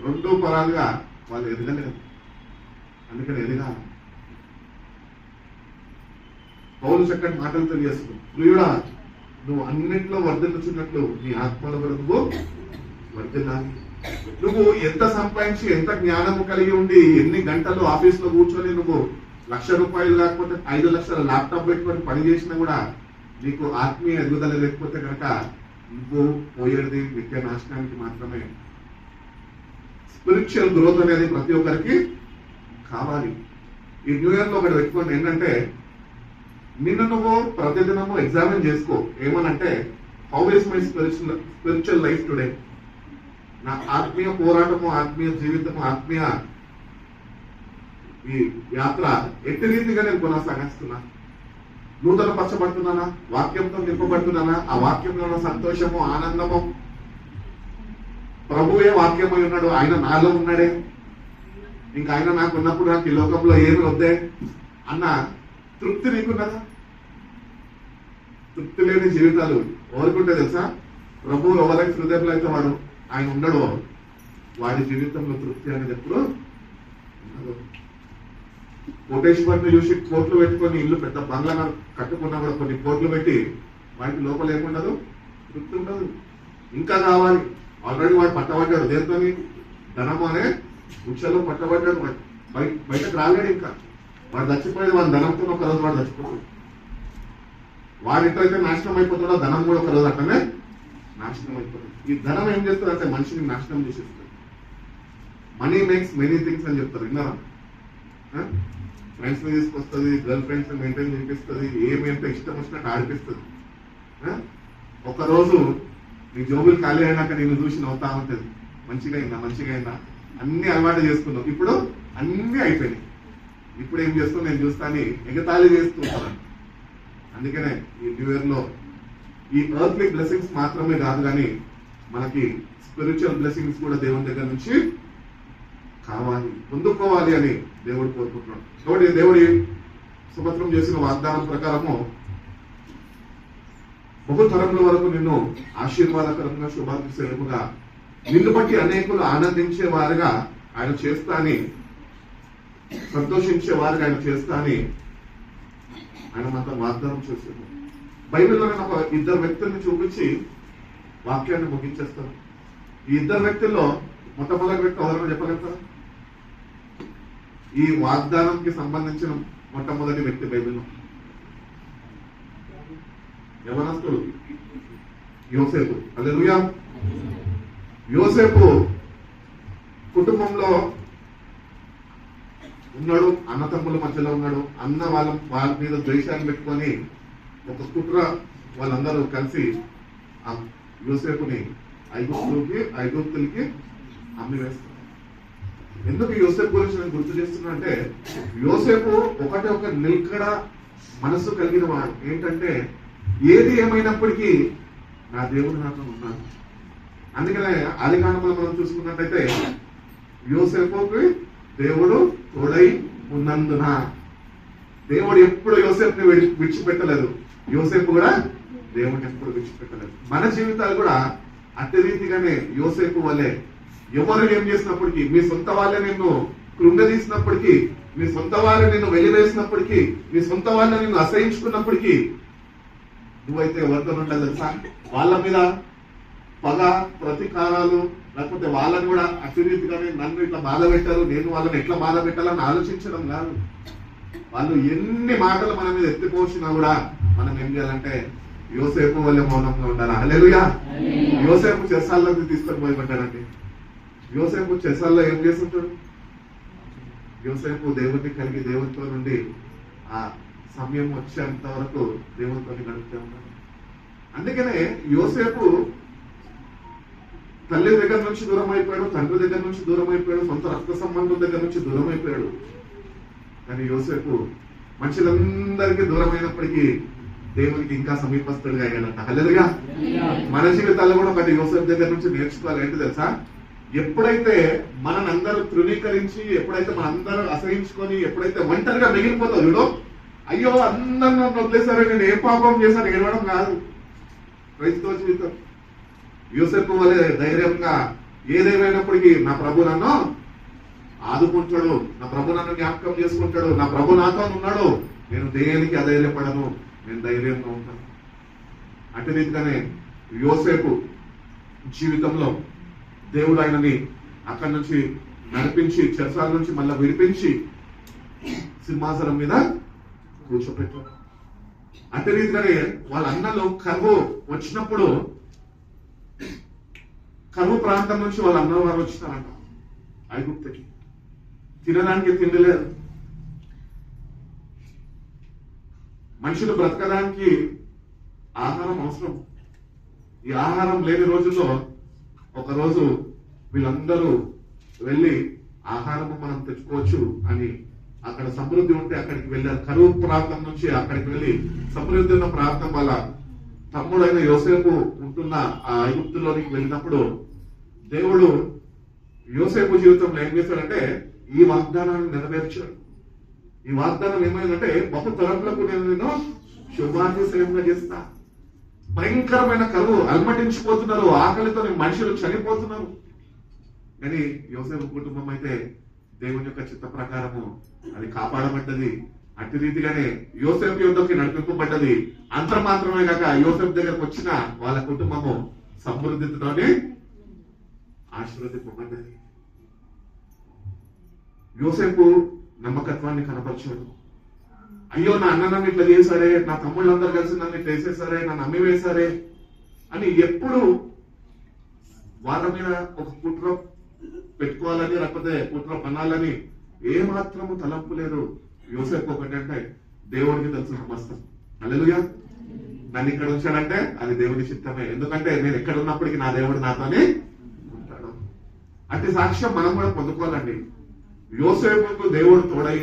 రెండు పరాలుగా వాళ్ళు ఎదగలేదు. అందుకని ఎదగాలి. పౌలు చక్కటి మాటలు తెలియజేస్తుంది. ప్రియుడా, నువ్వు అన్నింటిలో వర్ధిల్లుచున్నట్లు నీ ఆత్మలో కూడా నువ్వు వర్ధిల్లాలి. నువ్వు ఎంత సంపాదించి ఎంత జ్ఞానము కలిగి ఉండి ఎన్ని గంటలు ఆఫీస్ లో కూర్చొని నువ్వు ₹1,00,000 కాకపోతే 5 లక్షల ల్యాప్టాప్ పెట్టుకొని పని చేసినా కూడా నీకు ఆత్మీయ ఎదుగుదల లేకపోతే కనుక నువ్వు పోయేది నిత్య నాశనానికి మాత్రమే. స్పిరిచువల్ గ్రోత్ అనేది ప్రతి ఒక్కరికి కావాలి. ఈ న్యూ ఇయర్ లో ఒకటి పెట్టుకోండి, ఏంటంటే నిన్ను నువ్వు ప్రతిదినము ఎగ్జామిన్ చేసుకో. ఏమనంటే, how is my spiritual life today? నా ఆత్మీయ పోరాటము, ఆత్మీయ జీవితము, ఆత్మీయ ఈ యాత్ర ఎట్టి రీతిగా నేను కొనసాగిస్తున్నా? నూతన పరచబడుతున్నానా? వాక్యంతో నింపబడుతున్నానా? ఆ వాక్యంలో ఉన్న సంతోషము, ఆనందము, ప్రభువే వాక్యమై ఉన్నాడు, ఆయన నాలో ఉన్నాడే, ఇంకా ఆయన నాకు ఉన్నప్పుడు నాకు ఈ లోకంలో ఏమి వద్దే అన్న తృప్తి నీకున్నదా? తృప్తి లేని జీవితాలు ఎవరుకుంటే తెలుసా? ప్రభువు ఎవరైతే హృదయంలో అయితే వాడు ఆయన ఉండడో వాడి జీవితంలో తృప్తి అనేది ఎప్పుడు ఉండదు. కోటేశ్వరిని చూసి కోట్లు పెట్టుకొని ఇల్లు పెద్ద బంగ్లా కట్టుకున్నా కూడా కొన్ని కోట్లు పెట్టి వాడికి లోపల ఏముండదు, తృప్తి ఉండదు. ఇంకా కావాలి. ఆల్రెడీ వాడు పట్టబడ్డాడు, దేంతో? ధనము అనే వృక్షలో పట్టబడ్డాడు. బయటకు రాలేడు. ఇంకా వాడు చచ్చిపోయేది వాడి ధనంతో ఒక రోజు వాడు చచ్చిపోతాడు. వాడింట్లో అయితే నాశనం అయిపోతాడో ధనం కూడా ఒక రోజు అట్లనే నాశనం అయిపోతుంది. ఈ ధనం ఏం చేస్తుంది అంటే మనిషిని నాశనం చేసేస్తుంది. మనీ మేక్స్ మెనీ థింగ్స్ అని చెప్తారు, విన్నారా? ఫ్రెండ్స్ ని తీసుకొస్తుంది, గర్ల్ ఫ్రెండ్స్ ని మెయింటైన్ చేపిస్తుంది, ఏమి ఎంత ఇష్టం వచ్చినట్టు ఆడిపిస్తుంది. ఒకరోజు నీ జోబులు ఖాళీ అయినాక నేను చూసి నవ్వుతా ఉంటుంది. మంచిగా అయిందా, మంచిగా అయిందా, అన్ని అలవాటు చేసుకున్నావు, ఇప్పుడు అన్ని అయిపోయినాయి, ఇప్పుడు ఏం చేస్తావు నేను చూస్తాను ఎగతాళి చేస్తూ ఉంటాను. అందుకనే ఈ న్యూ ఇయర్ లో ఈ ఎర్త్లీ బ్లెస్సింగ్స్ మాత్రమే కాదు, కానీ మనకి స్పిరిచువల్ బ్లెస్సింగ్స్ కూడా దేవుని దగ్గర నుంచి కావాలి, పొందుకోవాలి అని దేవుడు కోరుకుంటున్నాడు. కాబట్టి దేవుడి సుపత్రం చేసిన వాగ్దానం ప్రకారము బహుతరముల వరకు నిన్ను ఆశీర్వాదకరంగా శుభాశీర్వముగా నిన్ను బట్టి అనేకులు ఆనందించే వారుగా ఆయన చేస్తా అని, సంతోషించే వారుగా ఆయన చేస్తా అని ఆయన మనతో వాగ్దానం చేశారు. బైబిల్లో నేను ఒక 2 వ్యక్తుల్ని చూపించి వాక్యాన్ని ముగించేస్తాను. ఈ 2 వ్యక్తుల్లో మొట్టమొదటి వ్యక్తి ఎవరైనా చెప్పగలుగుతారా? ఈ వాగ్దానంకి సంబంధించిన మొట్టమొదటి వ్యక్తి బైబిల్లో యవనస్తుడు యోసేపు. హల్లెలూయా. యోసేపు కుటుంబంలో ఉన్నాడు, అన్నతమ్ముల మధ్యలో ఉన్నాడు. అన్న వాళ్ళ మీద ద్వేషాన్ని పెట్టుకొని ఒక కుట్ర వాళ్ళందరూ కలిసి ఆ యోసేపుని ఐగుప్తులకి అమ్మి వేస్తారు. ఎందుకు యోసేపు గురించి నేను గుర్తు చేస్తున్నా అంటే, యోసేపు ఒక నిల్కడ మనస్సు కలిగిన వాడు. ఏంటంటే, ఏది ఏమైనప్పటికీ నా దేవుడు నాతో ఉన్నాడు. అందుకనే ఆది కాండంలో మనం చూసుకున్నట్టయితే యోసేపుకి దేవుడు తోడై ఉన్నందున దేవుడు ఎప్పుడు యోసేపుని విడిచిపెట్టలేదు, యోసేపు కూడా దేవుడిని ఎప్పుడు విడిచిపెట్టలేదు. మన జీవితాలు కూడా అట్టి రీతిగానే యోసేపు వల్లే, ఎవరు ఏం చేసినప్పటికీ, మీ సొంత వాళ్ళే నిన్ను కృంగదీసినప్పటికీ, మీ సొంత వాళ్ళే నిన్ను వెలివేసినప్పటికీ, మీ సొంత వాళ్ళని నిన్ను అసహించుకున్నప్పటికీ నువ్వైతే ఎవరితో ఉండాలి తెలుసా? వాళ్ళ మీద పగ, ప్రతీకారాలు, లేకపోతే వాళ్ళని కూడా అట్టి రీతిగానే నన్ను ఇట్లా బాధ పెట్టారు, నేను వాళ్ళని ఎట్లా బాధ పెట్టాలని ఆలోచించడం కాదు. వాళ్ళు ఎన్ని మాటలు మన మీద ఎత్తిపోసినా కూడా మనం ఏం చేయాలంటే యోసేపు వల్ల మౌనంగా ఉండాలి. హల్లెలూయా. యోసేపు చెరసాల్లోకి తీసుకొని పోయబడ్డాడండి. యోసేపు చెరసాల్లో ఏం చేస్తుంటాడు? యోసేపు దేవుడిని కలిగి దేవునితో నుండి ఆ సమయం వచ్చేంత వరకు దేవునితో గడుపుతూ ఉన్నాడు. అందుకనే యోసేపు తల్లి దగ్గర నుంచి దూరం అయిపోయాడు, తండ్రి దగ్గర నుంచి దూరం అయిపోయాడు, సొంత రక్త సంబంధం దగ్గర నుంచి దూరం అయిపోయాడు. కానీ యోసేపు మనుషులందరికీ దూరమైనప్పటికీ దేవునికి ఇంకా సమీపస్తుడిగా అయ్యాడంట. హల్లెలూయా. మన జీవితాల్లో కూడా ఒకటి యోసేపు దగ్గర నుంచి నేర్చుకోవాలి. ఏంటి తెలుసా? ఎప్పుడైతే మనందరూ తృణీకరించి, ఎప్పుడైతే మనందరూ అసహించుకొని, ఎప్పుడైతే ఒంటరిగా మిగిలిపోతావు చూడు, అయ్యో అందరూ నన్ను వదిలేశారు, నేను ఏ పాపం చేశాను ఏడవడం కాదు క్రైస్తవ జీవితం. యోసేపు వలె ధైర్యంగా ఏదేమైనప్పటికీ నా ప్రభు నన్ను ఆదుకుంటాడు, నా ప్రభు నన్ను జ్ఞాపకం చేసుకుంటాడు, నా ప్రభు నాతో ఉన్నాడు, నేను దేనికి అధైర్యపడను, నేను ధైర్యంగా ఉంటాను. అటు రీతిగానే యోసేపు జీవితంలో దేవుడు ఆయనని అక్కడి నుంచి నడిపించి, చెరసాల నుంచి మళ్ళీ విడిపించి సింహాసనం మీద కూర్చోపెట్టాడు. అటు రీతిగానే వాళ్ళ అన్నలు కరువు వచ్చినప్పుడు, కరువు ప్రాంతం నుంచి వాళ్ళ అన్న వారు వచ్చినారంట ఐగుప్తుకి. తినడానికి తిండి లేదు, మనుషులు బ్రతకడానికి ఆహారం అవసరం. ఈ ఆహారం లేని రోజుల్లో ఒకరోజు వీళ్ళందరూ వెళ్ళి ఆహారము మనం తెచ్చుకోవచ్చు అని, అక్కడ సమృద్ధి ఉంటే అక్కడికి వెళ్ళారు. కరువు ప్రాంతం నుంచి అక్కడికి వెళ్ళి సమృద్ధి ఉన్న ప్రాంతం వాళ్ళ తమ్ముడైన యోసేపు ఉంటున్న ఆ ఐగుప్తులోనికి వెళ్ళినప్పుడు దేవుడు యోసేపు జీవితంలో ఏం చేశాడంటే ఈ వాగ్దానాన్ని నెరవేర్చాడు. ఈ వాగ్దానం ఏమైందంటే బహు తరములకు నేను శుభాతిశయంగా చేస్తా. భయంకరమైన కరువు, అల్మటించిపోతున్నారు, ఆకలితో మనుషులు చనిపోతున్నారు. కానీ యోసేపు కుటుంబం అయితే దేవుని యొక్క చిత్త ప్రకారము అది కాపాడబడ్డది. అట్టి రీతిగానే యోసేపు యుద్ధకి నడిపింపబడ్డది. అంత మాత్రమే కాక యోసేపు దగ్గరకు వచ్చిన వాళ్ళ కుటుంబము సమృద్ధితోనే ఆశీర్వదింపబడ్డది. యోసేపు నమ్మకత్వాన్ని కనపరిచాడు. అయ్యో నా అన్న నన్ను ఇట్లా చేశారే, నా తమ్ముళ్ళందరూ కలిసి నన్ను ఇట్లా వేసేసారే, నన్ను అమ్మి వేశారే అని ఎప్పుడు వాళ్ళ మీద ఒక కుట్ర పెట్టుకోవాలని, లేకపోతే కుట్ర పనాలని ఏ మాత్రము తలంపు లేదు. యోసేపు ఒకటంటే దేవుడికి తెలుసు సమస్తం. హల్లెలూయా. నన్ను ఇక్కడ ఉంచాడంటే అది దేవుని చిత్తమే. ఎందుకంటే నేను ఎక్కడ ఉన్నప్పటికీ నా దేవుడు నాతోనే ఉంటాడు. అట్టి సాక్ష్యం మనం కూడా పొందుకోవాలండి. యోసేపుకు దేవుడు తోడై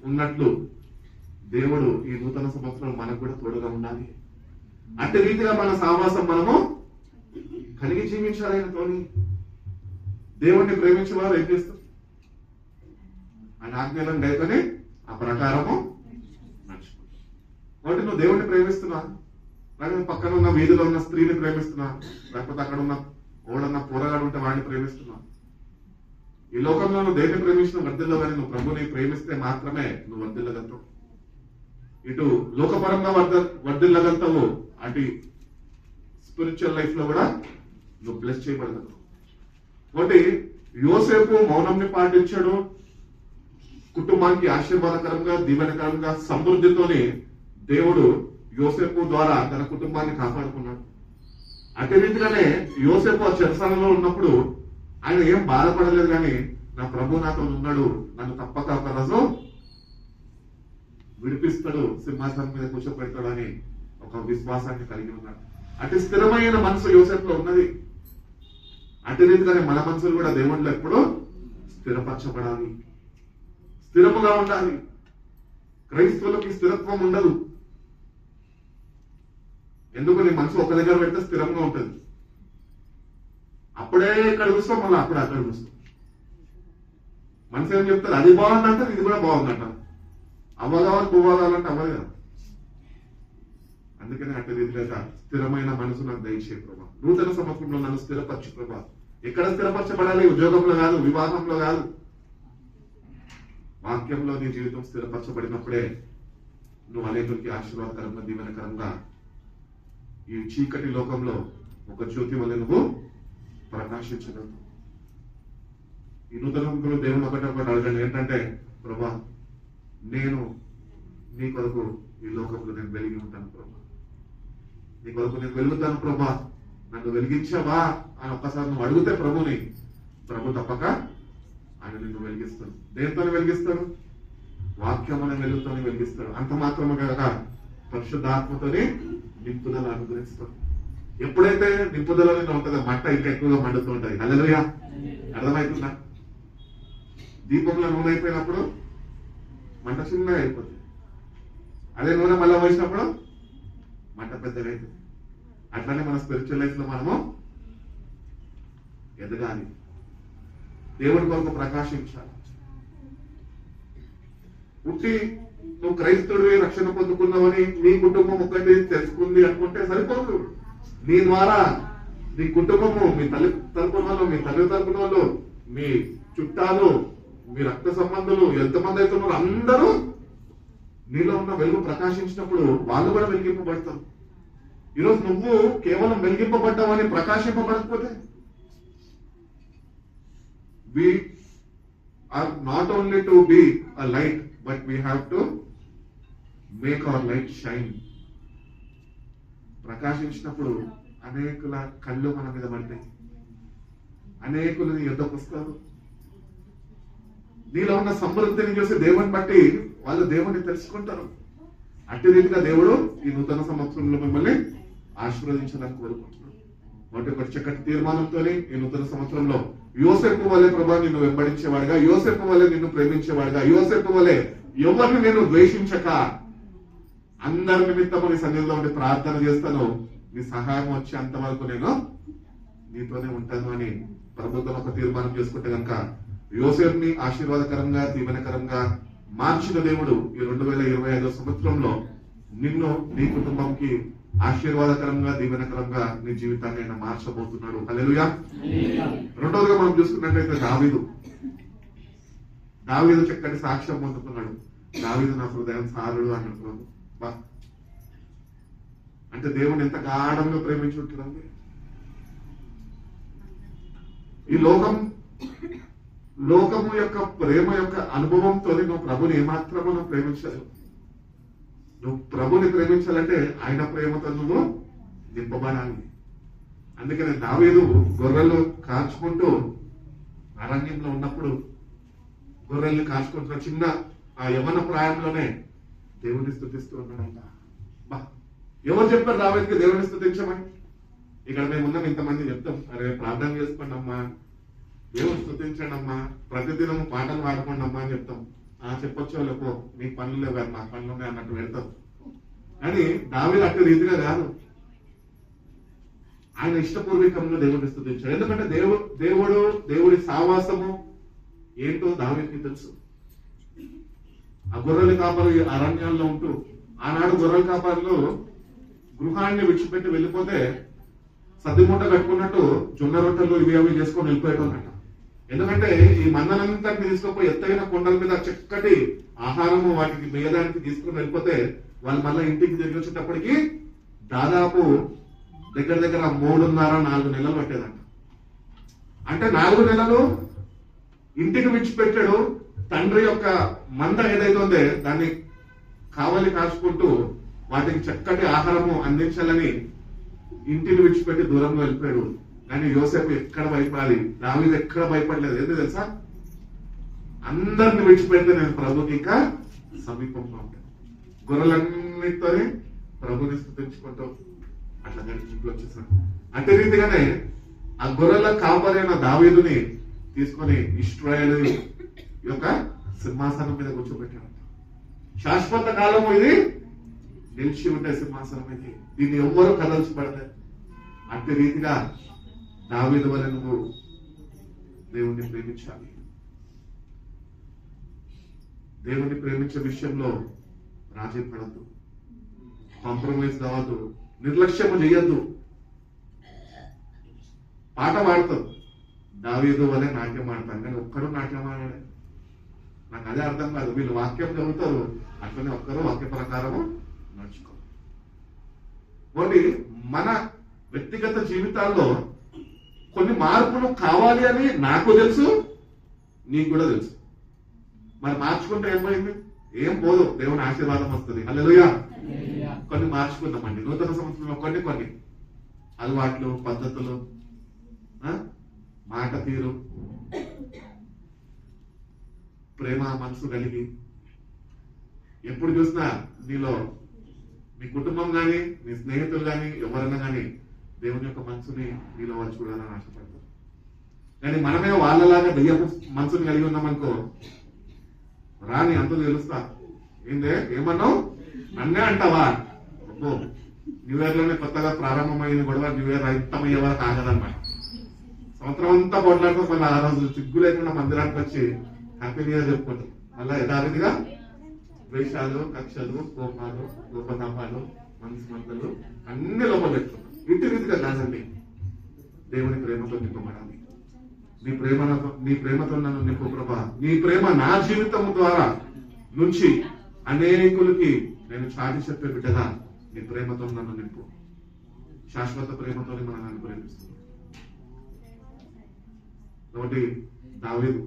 ఉన్నట్లు దేవుడు ఈ నూతన సంవత్సరం మనకు కూడా తోడుగా ఉండాలి. అట్టి రీతిగా మన సహవాసం మనము కలిగి జీవించాలి. ఆయనతోని దేవుణ్ణి ప్రేమించేవారు ఏం చేస్తారు? ఆయన ఆజ్ఞలను గైకొని ఆ ప్రకారము నడుచుకుంటారు. కాబట్టి నువ్వు దేవుణ్ణి ప్రేమిస్తున్నా, లేకపోతే పక్కన ఉన్న వీధిలో ఉన్న స్త్రీని ప్రేమిస్తున్నా, లేకపోతే అక్కడ ఉన్న ఓడన్న పోరగాడు ఉంటే వాడిని ప్రేమిస్తున్నా, ఈ లోకంలో నువ్వు దేన్ని ప్రేమించిన వర్ధిల్లో, కానీ నువ్వు ప్రభుని ప్రేమిస్తే మాత్రమే నువ్వు వర్ధిల్లగలుగుతావు. ఇటు లోకపరంగా వర్ధిల్లగలుగుతావు, అటు స్పిరిచువల్ లైఫ్ లో కూడా నువ్వు బ్లెస్ చేయబడగలవు. కాబట్టి యోసేపు మౌనంని పాటించాడు. కుటుంబానికి ఆశీర్వాదకరంగా, దీవెనకరంగా, సమృద్ధితోనే దేవుడు యోసేపు ద్వారా తన కుటుంబాన్ని కాపాడుకున్నాడు. అదే రీతిగానే యోసేపు ఆ చెరసాలలో ఉన్నప్పుడు ఆయన ఏం బాధపడలేదు, కానీ నా ప్రభు నాతో ఉన్నాడు, నన్ను తప్పక ఒక రోజు విడిపిస్తాడు, సింహాసనం మీద కూర్చోపెడతాడు అని ఒక విశ్వాసాన్ని కలిగి ఉన్నాడు. అటు స్థిరమైన మనసు యోసేపులో ఉన్నది. అటు రీతిగానే మన మనసులు కూడా దేవుళ్ళు ఎప్పుడూ స్థిరపరచబడాలి, స్థిరముగా ఉండాలి. క్రైస్తవులకి స్థిరత్వం ఉండదు. ఎందుకు? నీ మనసు ఒక దగ్గర పెడితే స్థిరంగా ఉంటుంది. అప్పుడే ఇక్కడ చూస్తాం, మళ్ళీ అప్పుడే అక్కడ చూస్తాం. మనసు ఏం చెప్తారు? అది బాగుందంటే ఇది కూడా బాగుందంట. అవ్వగావాలి పువ్వగాలంటే అవ్వదు కదా. అందుకని అట్ట రీతిగా స్థిరమైన మనసు నాకు దయచే ప్రభా. నూతన సంవత్సరంలో నన్ను స్థిరపరచు ప్రభా. ఎక్కడ స్థిరపరచబడాలి? ఉద్యోగంలో కాదు, వివాహంలో కాదు, వాక్యంలో నీ జీవితం స్థిరపరచబడినప్పుడే నువ్వు అనేకులకి ఆశీర్వాదకరంగా, దీవెనకరంగా ఈ చీకటి లోకంలో ఒక జ్యోతి వల్ల నువ్వు ప్రకాశించగలవు. ఈ నూతన సంవత్సరంలో దేవుని ఒకటి అడగండి, ఏంటంటే ప్రభా నేను నీ కొరకు ఈ లోకంలో నేను వెలిగి ఉంటాను ప్రభా. నీ కొరకు నేను వెలుగుతాను ప్రభా, నన్ను వెలిగించావా అని ఒక్కసారి నువ్వు అడిగితే ప్రభుని, ప్రభు తప్పక ఆయన నిన్ను వెలిగిస్తాడు. దేంతో వెలిగిస్తాడు? వాక్యం అనే వెలుగుతోనే వెలిగిస్తాడు. అంత మాత్రమే కాక పరిశుద్ధాత్మతోనే నింపుదల అనుగ్రహిస్తాడు. ఎప్పుడైతే నింపుదలని ఉంటుందో మంట ఇంకా ఎక్కువగా మండుతూ ఉంటుంది. హల్లెలూయా. అర్థమవుతుందా? దీపంలో నూనె అయిపోయినప్పుడు మంట చిన్నగా అయిపోతుంది. అదే నూనె మళ్ళీ వేసినప్పుడు మంట పెద్దగా అవుతుంది. అట్లానే మన స్పిరిచువల్ లైఫ్ లో మనము ఎదగాలి, దేవుడి కొరకు ప్రకాశించాలి. పుట్టి నువ్వు క్రైస్తవుడివి, రక్షణ పొందుకున్నావని నీ కుటుంబం ఒక్కటి తెలుసుకుంది అనుకుంటే సరిపోదు. నీ ద్వారా నీ కుటుంబము, మీ తల్లి తరపున వాళ్ళు, మీ తల్లి తరపున వాళ్ళు, మీ చుట్టాలు, మీ రక్త సంబంధులు ఎంతమంది అయితే ఉన్నారో అందరూ నీలో ఉన్న వెలుగు ప్రకాశించినప్పుడు వాళ్ళు కూడా వెలిగింపబడతారు. ఈరోజు నువ్వు కేవలం వెలిగింపబడ్డావని ప్రకాశింపబడకపోతే, we are not only to be a light, but we have to make our light shine. ప్రకాశించినప్పుడు అనేకుల కళ్ళు మన మీద పడతాయి, అనేకులు నీ యుద్ధకు వస్తారు. నీలో ఉన్న సమృద్ధిని చూసి దేవుని బట్టి వాళ్ళు దేవుని తెలుసుకుంటారు. అట్టి రీతిగా దేవుడు ఈ నూతన సంవత్సరంలో మిమ్మల్ని ఆశీర్వదించాలని కోరుకుంటున్నాడు. వాటి ఒక చక్కటి తీర్మానంతో ఈ నూతన సంవత్సరంలో యోసేపు వలె ప్రభా నిన్ను వెంబడించేవాడుగా, యోసేపు వలె నిన్ను ప్రేమించేవాడుగా, యోసేపు వలె ఎవరిని నేను ద్వేషించక అందరి నిమిత్తము నీ సన్నిధిలో ఉండి ప్రార్థన చేస్తాను. నీ సహాయం వచ్చే అంతవరకు నేను నీతోనే ఉంటాను అని ప్రభుత్వం ఒక తీర్మానం చేసుకుంటే కనుక యోసేపుని ఆశీర్వాదకరంగా, దీవెనకరంగా మార్చిన దేవుడు ఈ 2025 సంవత్సరంలో నిన్ను, నీ కుటుంబంకి ఆశీర్వాదకరంగా, దీవెనకరంగా నీ జీవితాన్ని ఆయన మార్చబోతున్నాడు. హల్లెలూయా. రెండోదిగా మనం చూసుకున్నట్లయితే దావీదు చక్కటి సాక్ష్యం పొందుతున్నాడు. దావీదు నా హృదయం సారుడు అంటున్నాడు. అంటే దేవుని ఎంత గాఢంగా ప్రేమించుంటాడండి. ఈ లోకము యొక్క ప్రేమ యొక్క అనుభవంతో నువ్వు ప్రభుని ఏమాత్రమో నువ్వు ప్రేమించలేవు. నువ్వు ప్రభుని ప్రేమించాలంటే ఆయన ప్రేమతో నువ్వు నింపబడాలి. అందుకని దావీదు గొర్రెలు కాచుకుంటూ అరణ్యంలో ఉన్నప్పుడు గొర్రెల్ని కాచుకుంటున్న చిన్న ఆ యవ్వన ప్రాయంలోనే దేవుని స్తుతిస్తూ ఉన్నాడంట. ఎవరు చెప్పారు దావీదుకి దేవుని స్తుతించమని? ఇక్కడ మేమున్నాం, ఇంతమంది చెప్తాం, అరే ప్రార్థన చేసుకోండి అమ్మా, దేవుని స్తుతించండి అమ్మా, ప్రతిదినం పాటలు పాడుకోండి అమ్మా అని చెప్తాం. చెప్పొచ్చో లేకో, మీ పనులు లేవు కదా, మా పనులు ఉన్నాయి అన్నట్టు పెడతాం. కానీ దావీదు అట్టి రీతిగా కాదు. ఆయన ఇష్టపూర్వకంగా దేవుడిని స్తుతించాడు. ఎందుకంటే దేవుడి సావాసము ఏంటో దావీదుకి తెలుసు. ఆ గొర్రెల కాపరి అరణ్యాల్లో ఉంటూ, ఆనాడు గొర్రెల కాపరులు గృహాన్ని విడిచిపెట్టి వెళ్ళిపోతే సద్దిమూట కట్టుకున్నట్టు జొన్న రొట్టెలు ఇవి అవి చేసుకొని వెళ్ళిపోయేటోన్నట. ఎందుకంటే ఈ మందనంతటిని తీసుకుపోయి ఎత్తైన కొండల మీద చక్కటి ఆహారము వాటికి మేయడానికి తీసుకుని వెళ్ళిపోతే వాళ్ళు మళ్ళీ ఇంటికి తిరిగి వచ్చేటప్పటికి దాదాపు దగ్గర 3.5-4 నెలలు పట్టేదంట. అంటే 4 నెలలు ఇంటికి విడిచిపెట్టాడు. తండ్రి యొక్క మంద ఏదైతే ఉందే దాన్ని కావలి కాచుకుంటూ వాటికి చక్కటి ఆహారము అందించాలని ఇంటిని విడిచిపెట్టి దూరంగా వెళ్ళిపోయాడు. కానీ యోసేపు ఎక్కడ భయపడాలి, దావీదు ఎక్కడ భయపడలేదు. ఏంటి తెలుసా? అందరిని విడిచిపెడితే నేను ప్రభుకి ఇంకా సమీపంగా ఉంటాను. గొర్రెలన్నిటితోనే ప్రభుని స్తుతించుకుంటూ అట్లా ఇంట్లో వచ్చేసాను. అదే రీతిగానే ఆ గొర్రెల కాపరైన దావీదుని తీసుకొని ఇశ్రాయేలు యొక్క సింహాసనం మీద కూర్చోబెట్టాడు. శాశ్వత కాలము ఇది నిలిచి ఉండే సింహాసనం ఇది, దీన్ని ఎవ్వరూ కదల్చబడలేదు. అట్టి రీతిగా దావీదు వలె నువ్వు దేవుణ్ణి ప్రేమించాలి. దేవుణ్ణి ప్రేమించే విషయంలో రాజీ పడద్దు, కాంప్రమైజ్ కావద్దు, నిర్లక్ష్యము చేయొద్దు. పాట పాడతావు, దావీదు వలె నాట్యం ఆడతాను, కానీ ఒక్కడు నాట్యం ఆడాడు. నాకు అదే అర్థం కాదు. వీళ్ళు వాక్యం చదువుతారు, అట్లనే ఒక్కరు వాక్య ప్రకారము నడుచుకో. కాబట్టి మన వ్యక్తిగత జీవితాల్లో కొన్ని మార్పులు కావాలి అని నాకు తెలుసు, నీకు కూడా తెలుసు. మరి మార్చుకుంటే ఏమైంది? ఏం పోదు, దేవుని ఆశీర్వాదం వస్తుంది. హల్లెలూయా. కొన్ని మార్చుకుందామండి. నూతన సంవత్సరంలో కొన్ని అలవాట్లు, పద్ధతులు, మాట తీరు, ప్రేమ మనసు కలిగి ఎప్పుడు చూసినా నీలో నీ కుటుంబం కానీ నీ స్నేహితులు కానీ ఎవరైనా కానీ దేవుని యొక్క మనసుని నీలో వాళ్ళు చూడాలని ఆశపడతారు. కానీ మనమే వాళ్ళలాగా దెయ్యపు మనసుని కలిగి ఉన్నామనుకో, రాని అంత తెలుస్తా. ఏందే ఏమన్నావు అన్నే అంటావా? అబ్బో, న్యూ ఇయర్ లోనే కొత్తగా ప్రారంభమైన గొడవ న్యూ ఇయర్ అంతమయ్యే వరకు ఆగదన్నమాట. సంవత్సరం అంతా పోట్లాడుతూ మళ్ళీ ఆ రోజు సిగ్గు లేకుండా మందిరానికి వచ్చి హ్యాపీ న్యూ ఇయర్ చెప్పుకుంటాం. మళ్ళా యథావిధిగా ద్వేషాలు, కక్షలు, కోపాలు, కోపతాపాలు, మనస్మంతలు అన్ని లోపల పెట్టుకుంటాం. ఇంటి రీతిగా కాదండి, దేవుని ప్రేమతో నింపబడాలి. నీ ప్రేమతో నన్ను నింపు ప్రభా. నీ ప్రేమ నా జీవితం ద్వారా నుంచి అనేకులకి నేను చాటి చెప్పే బిడ్డగా నీ ప్రేమతో నన్ను నింపు. శాశ్వత ప్రేమతోనే మనం నన్ను ప్రేమిస్తున్నాం. కాబట్టి దావీదు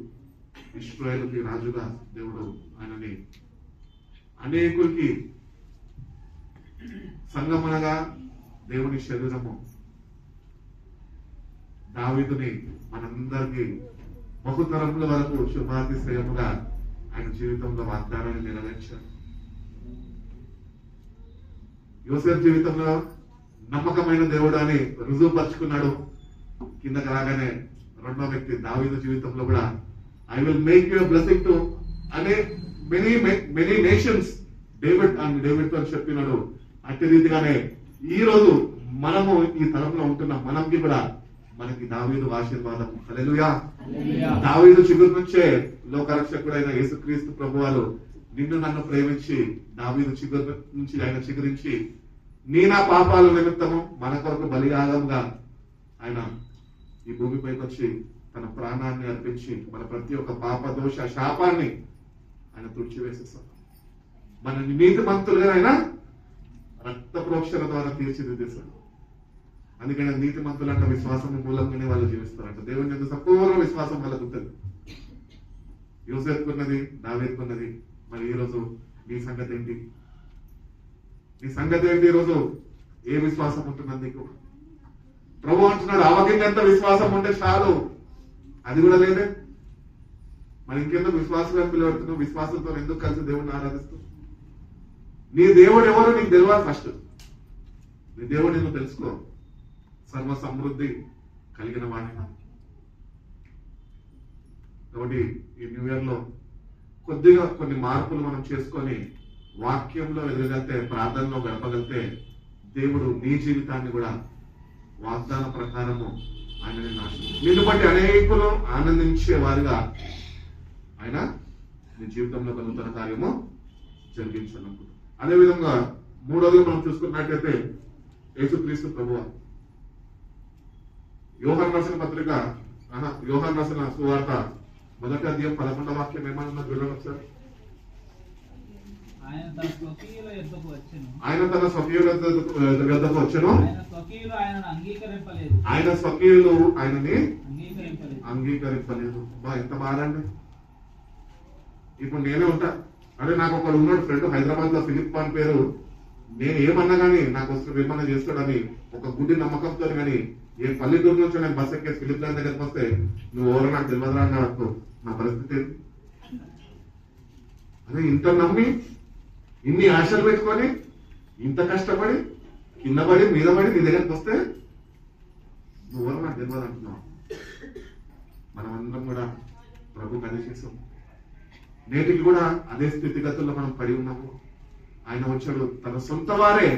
ఇశ్రాయేలుకి రాజుగా దేవుడు ఆయనని అనేకులకి సంగమనగా దేవుని శరీరము దావీదుని మనందరికీ బహుతరముల వరకు శుభాతిశ్రయముగా ఆయన జీవితంలో వాగ్దానాన్ని నెరవేర్చారు. యోసేపు జీవితంలో నమ్మకమైన దేవుడు అని రుజువుపరుచుకున్నాడు. కిందకి రాగానే రెండో వ్యక్తి దావీదు జీవితంలో కూడా I will make you blessing to అనే మెనీ నేషన్స్ డేవిడ్ తో చెప్పినాడు. అట్టి రీతిగానే ఈ రోజు మనము ఈ తరంలో ఉంటున్న మనకి కూడా మనకి దావీదు ఆశీర్వాదం. హల్లెలూయా. దావీదు చిగురు నుంచే లోకరక్షకుడైన యేసుక్రీస్తు ప్రభువారు నిన్ను నన్ను ప్రేమించి దావీదు చిగురు నుంచి ఆయన చిగురించి నా పాపాల నిమిత్తము మన కొరకు బలియాగంగా ఆయన ఈ భూమిపైకి వచ్చి తన ప్రాణాన్ని అర్పించి మన ప్రతి ఒక్క పాప దోష శాపాన్ని ఆయన తుడిచివేసేస్తాడు. మన నీతిమంతులుగా ఆయన రక్త ప్రోక్షణ ద్వారా తీర్చిదిద్దేశాడు. అందుకని నీతిమంతులంట విశ్వాసం మూలంగానే వాళ్ళు జీవిస్తారంట. దేవుని యొక్క సంపూర్ణ విశ్వాసం వాళ్ళకు ఉంటుంది. యోసేపుకున్నది, దావీదుకున్నది. మరి ఈ రోజు నీ సంగతి ఏంటి? నీ సంగతి ఏంటి? ఈ రోజు ఏ విశ్వాసం ఉంటున్నది నీకు? ప్రభు అంటున్నాడు ఆవగింత విశ్వాసం ఉంటే చాలు. అది కూడా లేదే. మరి ఇంకెందుకు విశ్వాసం పిలువడుతున్నావు? విశ్వాసంతో ఎందుకు కలిసి దేవుడిని ఆరాధిస్తూ? నీ దేవుడు ఎవరో నీకు తెలియాలి. ఫస్ట్ నీ దేవుడు నువ్వు తెలుసుకో. సర్వ సమృద్ధి కలిగిన వాడిన. కాబట్టి ఈ న్యూ ఇయర్ లో కొద్దిగా కొన్ని మార్పులు మనం చేసుకొని వాక్యంలో ఎదగలిగితే, ప్రార్థనలో గడపగలిగితే దేవుడు నీ జీవితాన్ని కూడా వాగ్దాన ప్రకారము ఆయనని నిన్ను బట్టి అనేకులు ఆనందించే వారిగా ఆయన నీ జీవితంలో కలుగుతున్న కార్యము జరిగించాలనుకుంటున్నాం. అదేవిధంగా మూడోది మనం చూసుకున్నట్లయితే యేసుక్రీస్తు ప్రభువు యోహాను రాసిన పత్రిక యోహాను రాసిన సువార్త 1వ అధ్యాయం 11వ వాక్యం ఏమన్నా చూడండి ఒకసారి. ఆయన తన స్వకీయుల యొద్దకు వచ్చెను, ఆయన స్వకీయులు ఆయనని అంగీకరింపలేదు. ఎంత బాధండి. ఇప్పుడు నేనే ఉంటా. అంటే నాకు ఒకడు ఉన్నాడు ఫ్రెండ్ హైదరాబాద్ లో, ఫిలిప్ అని పేరు. నేను ఏమన్నా గానీ నాకు వస్తుంది ఏమన్నా చేస్తాడని ఒక గుడ్డి నమ్మకంతో కానీ ఏ పల్లెటూరు నుంచి నేను బస్ ఎక్కేసి ఫిలిప్ గారి దగ్గరికి వస్తే నువ్వు ఎవరో నాకు తెలియదురా అన్నాడు. నా పరిస్థితి ఏంటి? అదే ఇంత నమ్మి ఇన్ని ఆశలు పెట్టుకొని ఇంత కష్టపడి కింద పడి మీద పడి నీ దగ్గరికి వస్తే నువ్వు ఎవరో నాకు తెలియదు అంటున్నావు. మనం అందరం కూడా ప్రభు కలిసేసాం. నేటికి కూడా అదే స్థితిగతుల్లో మనం పడి ఉన్నాము. ఆయన వచ్చాడు, తన సొంత వారే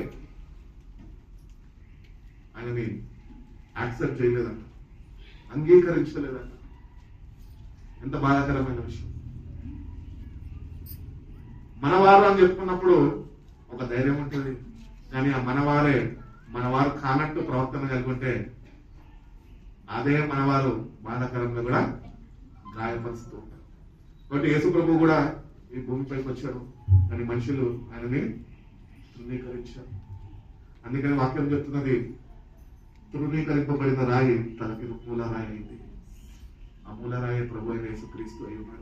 ఆయనని యాక్సెప్ట్ చేయలేదంట, అంగీకరించలేదంట. ఎంత బాధాకరమైన విషయం. మనవారు అని చెప్పుకున్నప్పుడు ఒక ధైర్యం ఉంటుంది. కానీ ఆ మనవారు కానట్టు ప్రవర్తన కలుగుంటే అదే మనవారు బాధాకరంగా కూడా గాయపరుస్తూ ఉంటారు. కాబట్టి యేసు ప్రభు కూడా ఈ భూమిపైకి వచ్చాడు, కానీ మనుషులు ఆయనని తృణీకరించారు. అందుకని వాక్యం చెప్తున్నది, తృణీకరింపబడిన రాయి తనకి మూల రాయి అయింది. ఆ మూల రాయి ప్రభు అయిన యేసుక్రీస్తు అయి ఉన్నాడు.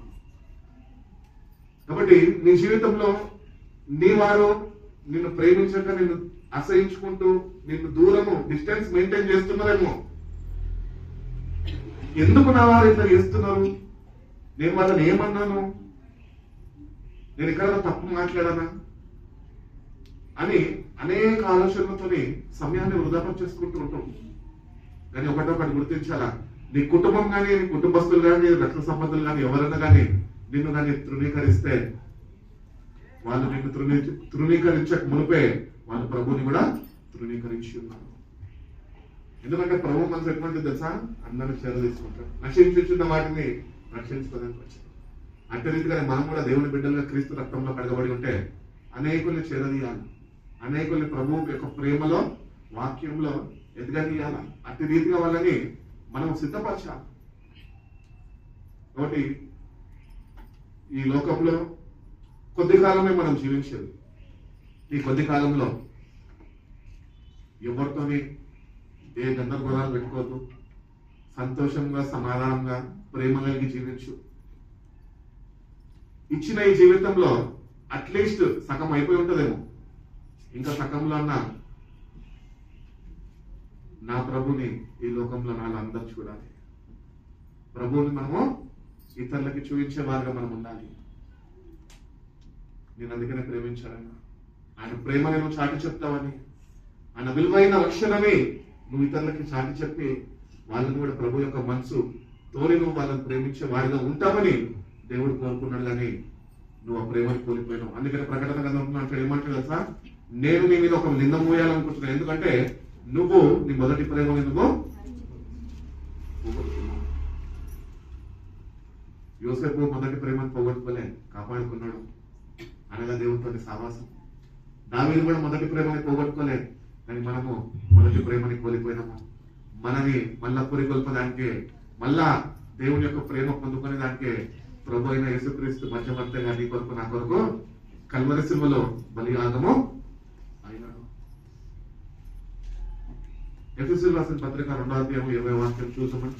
కాబట్టి నీ జీవితంలో నీ వారు నిన్ను ప్రేమించక నిన్ను అసహించుకుంటూ నిన్ను దూరము డిస్టెన్స్ మెయింటైన్ చేస్తున్నారేమో. ఎందుకు నా వారు ఇట్లా చేస్తున్నారు? నేను వాళ్ళని ఏమన్నాను? నేను ఇక్కడ తప్పు మాట్లాడానా అని అనేక ఆలోచనలతోని సమయాన్ని వృధాపం చేసుకుంటూ ఉంటాం. కానీ ఒకటొకటి గుర్తించాలా, నీ కుటుంబం కానీ నీ కుటుంబస్తులు కానీ రక్త సంబంధులు కానీ ఎవరైనా కానీ నిన్ను కానీ తృణీకరిస్తే వాళ్ళు నిన్ను తృణీకరించక మునిపే వాళ్ళు ప్రభుని కూడా తృణీకరించి ఉన్నారు. ఎందుకంటే ప్రభు మనసు ఎటువంటి తెలుసా? అందరిని చేర తీసుకుంటాడు. నశించుచున్న వాటిని రక్షించుకోవడానికి వచ్చాడు. అట్టి రీతిగానే మనం కూడా దేవుని బిడ్డలుగా క్రీస్తు రక్తంలో కడగబడి ఉంటే అనేకుల్ని చేరదీయాలి, అనేకుల్ని ప్రభువు యొక్క ప్రేమలో వాక్యంలో ఎదగనీయాలి. అట్టి రీతిగా వాళ్ళని మనం సిద్ధపరచాలి. కాబట్టి ఈ లోకంలో కొద్ది కాలమే మనం జీవించేది. ఈ కొద్ది కాలంలో ఎవరితోని ఏ గందరగోళాలు పెట్టుకోవద్దు. సంతోషంగా సమాధానంగా ప్రేమ కలిగి జీవించు. ఇచ్చిన ఈ జీవితంలో అట్లీస్ట్ సగం అయిపోయి ఉంటుందేమో, ఇంకా సగంలో అన్న నా ప్రభుని ఈ లోకంలో నాలో అందరూ చూడాలి. ప్రభువుని మనము ఇతరులకి చూపించే వారుగా మనం ఉండాలి. నేను అందుకనే ప్రేమించాలన్నా, ఆయన ప్రేమని నువ్వు చాటి చెప్తావని, ఆయన విలువైన లక్షణమే నువ్వు ఇతరులకి చాటి చెప్పి వాళ్ళని కూడా ప్రభు యొక్క మనసు తోని నువ్వు వాళ్ళని ప్రేమించే వారిగా ఉంటామని దేవుడు కోరుకున్నాడు. కానీ నువ్వు ఆ ప్రేమని కోల్పోయినావు. అందుకని ప్రకటన గ్రంథంలో అంటే ఏమంటాడు తెలుసా? నేను నీ మీద ఒక నిందం మోయాలనుకుంటున్నాను. ఎందుకంటే నువ్వు నీ మొదటి ప్రేమని నువ్వు పోగొట్టుకున్నావు. యోసేపు మొదటి ప్రేమను పోగొట్టుకోలే, కాపాడుకున్నాడు. అనగా దేవుడితో సావాసం. దావీదు కూడా మొదటి ప్రేమని పోగొట్టుకోలే, కానీ మనము మొదటి ప్రేమని కోల్పోయినాము. మనని మళ్ళా పురికొల్పడానికి, మళ్ళా దేవుని యొక్క ప్రేమ పొందుకునే దానికి ప్రభు అయిన యేసుక్రీస్తు మధ్యవర్తిగా నీ కొరకు నా కొరకు కల్వరి సిలువలో బలియాగము అయినాడు. ఎఫెసీయులకు రాసిన పత్రిక 2వ అధ్యాయం 20వ వాక్యం చూసామని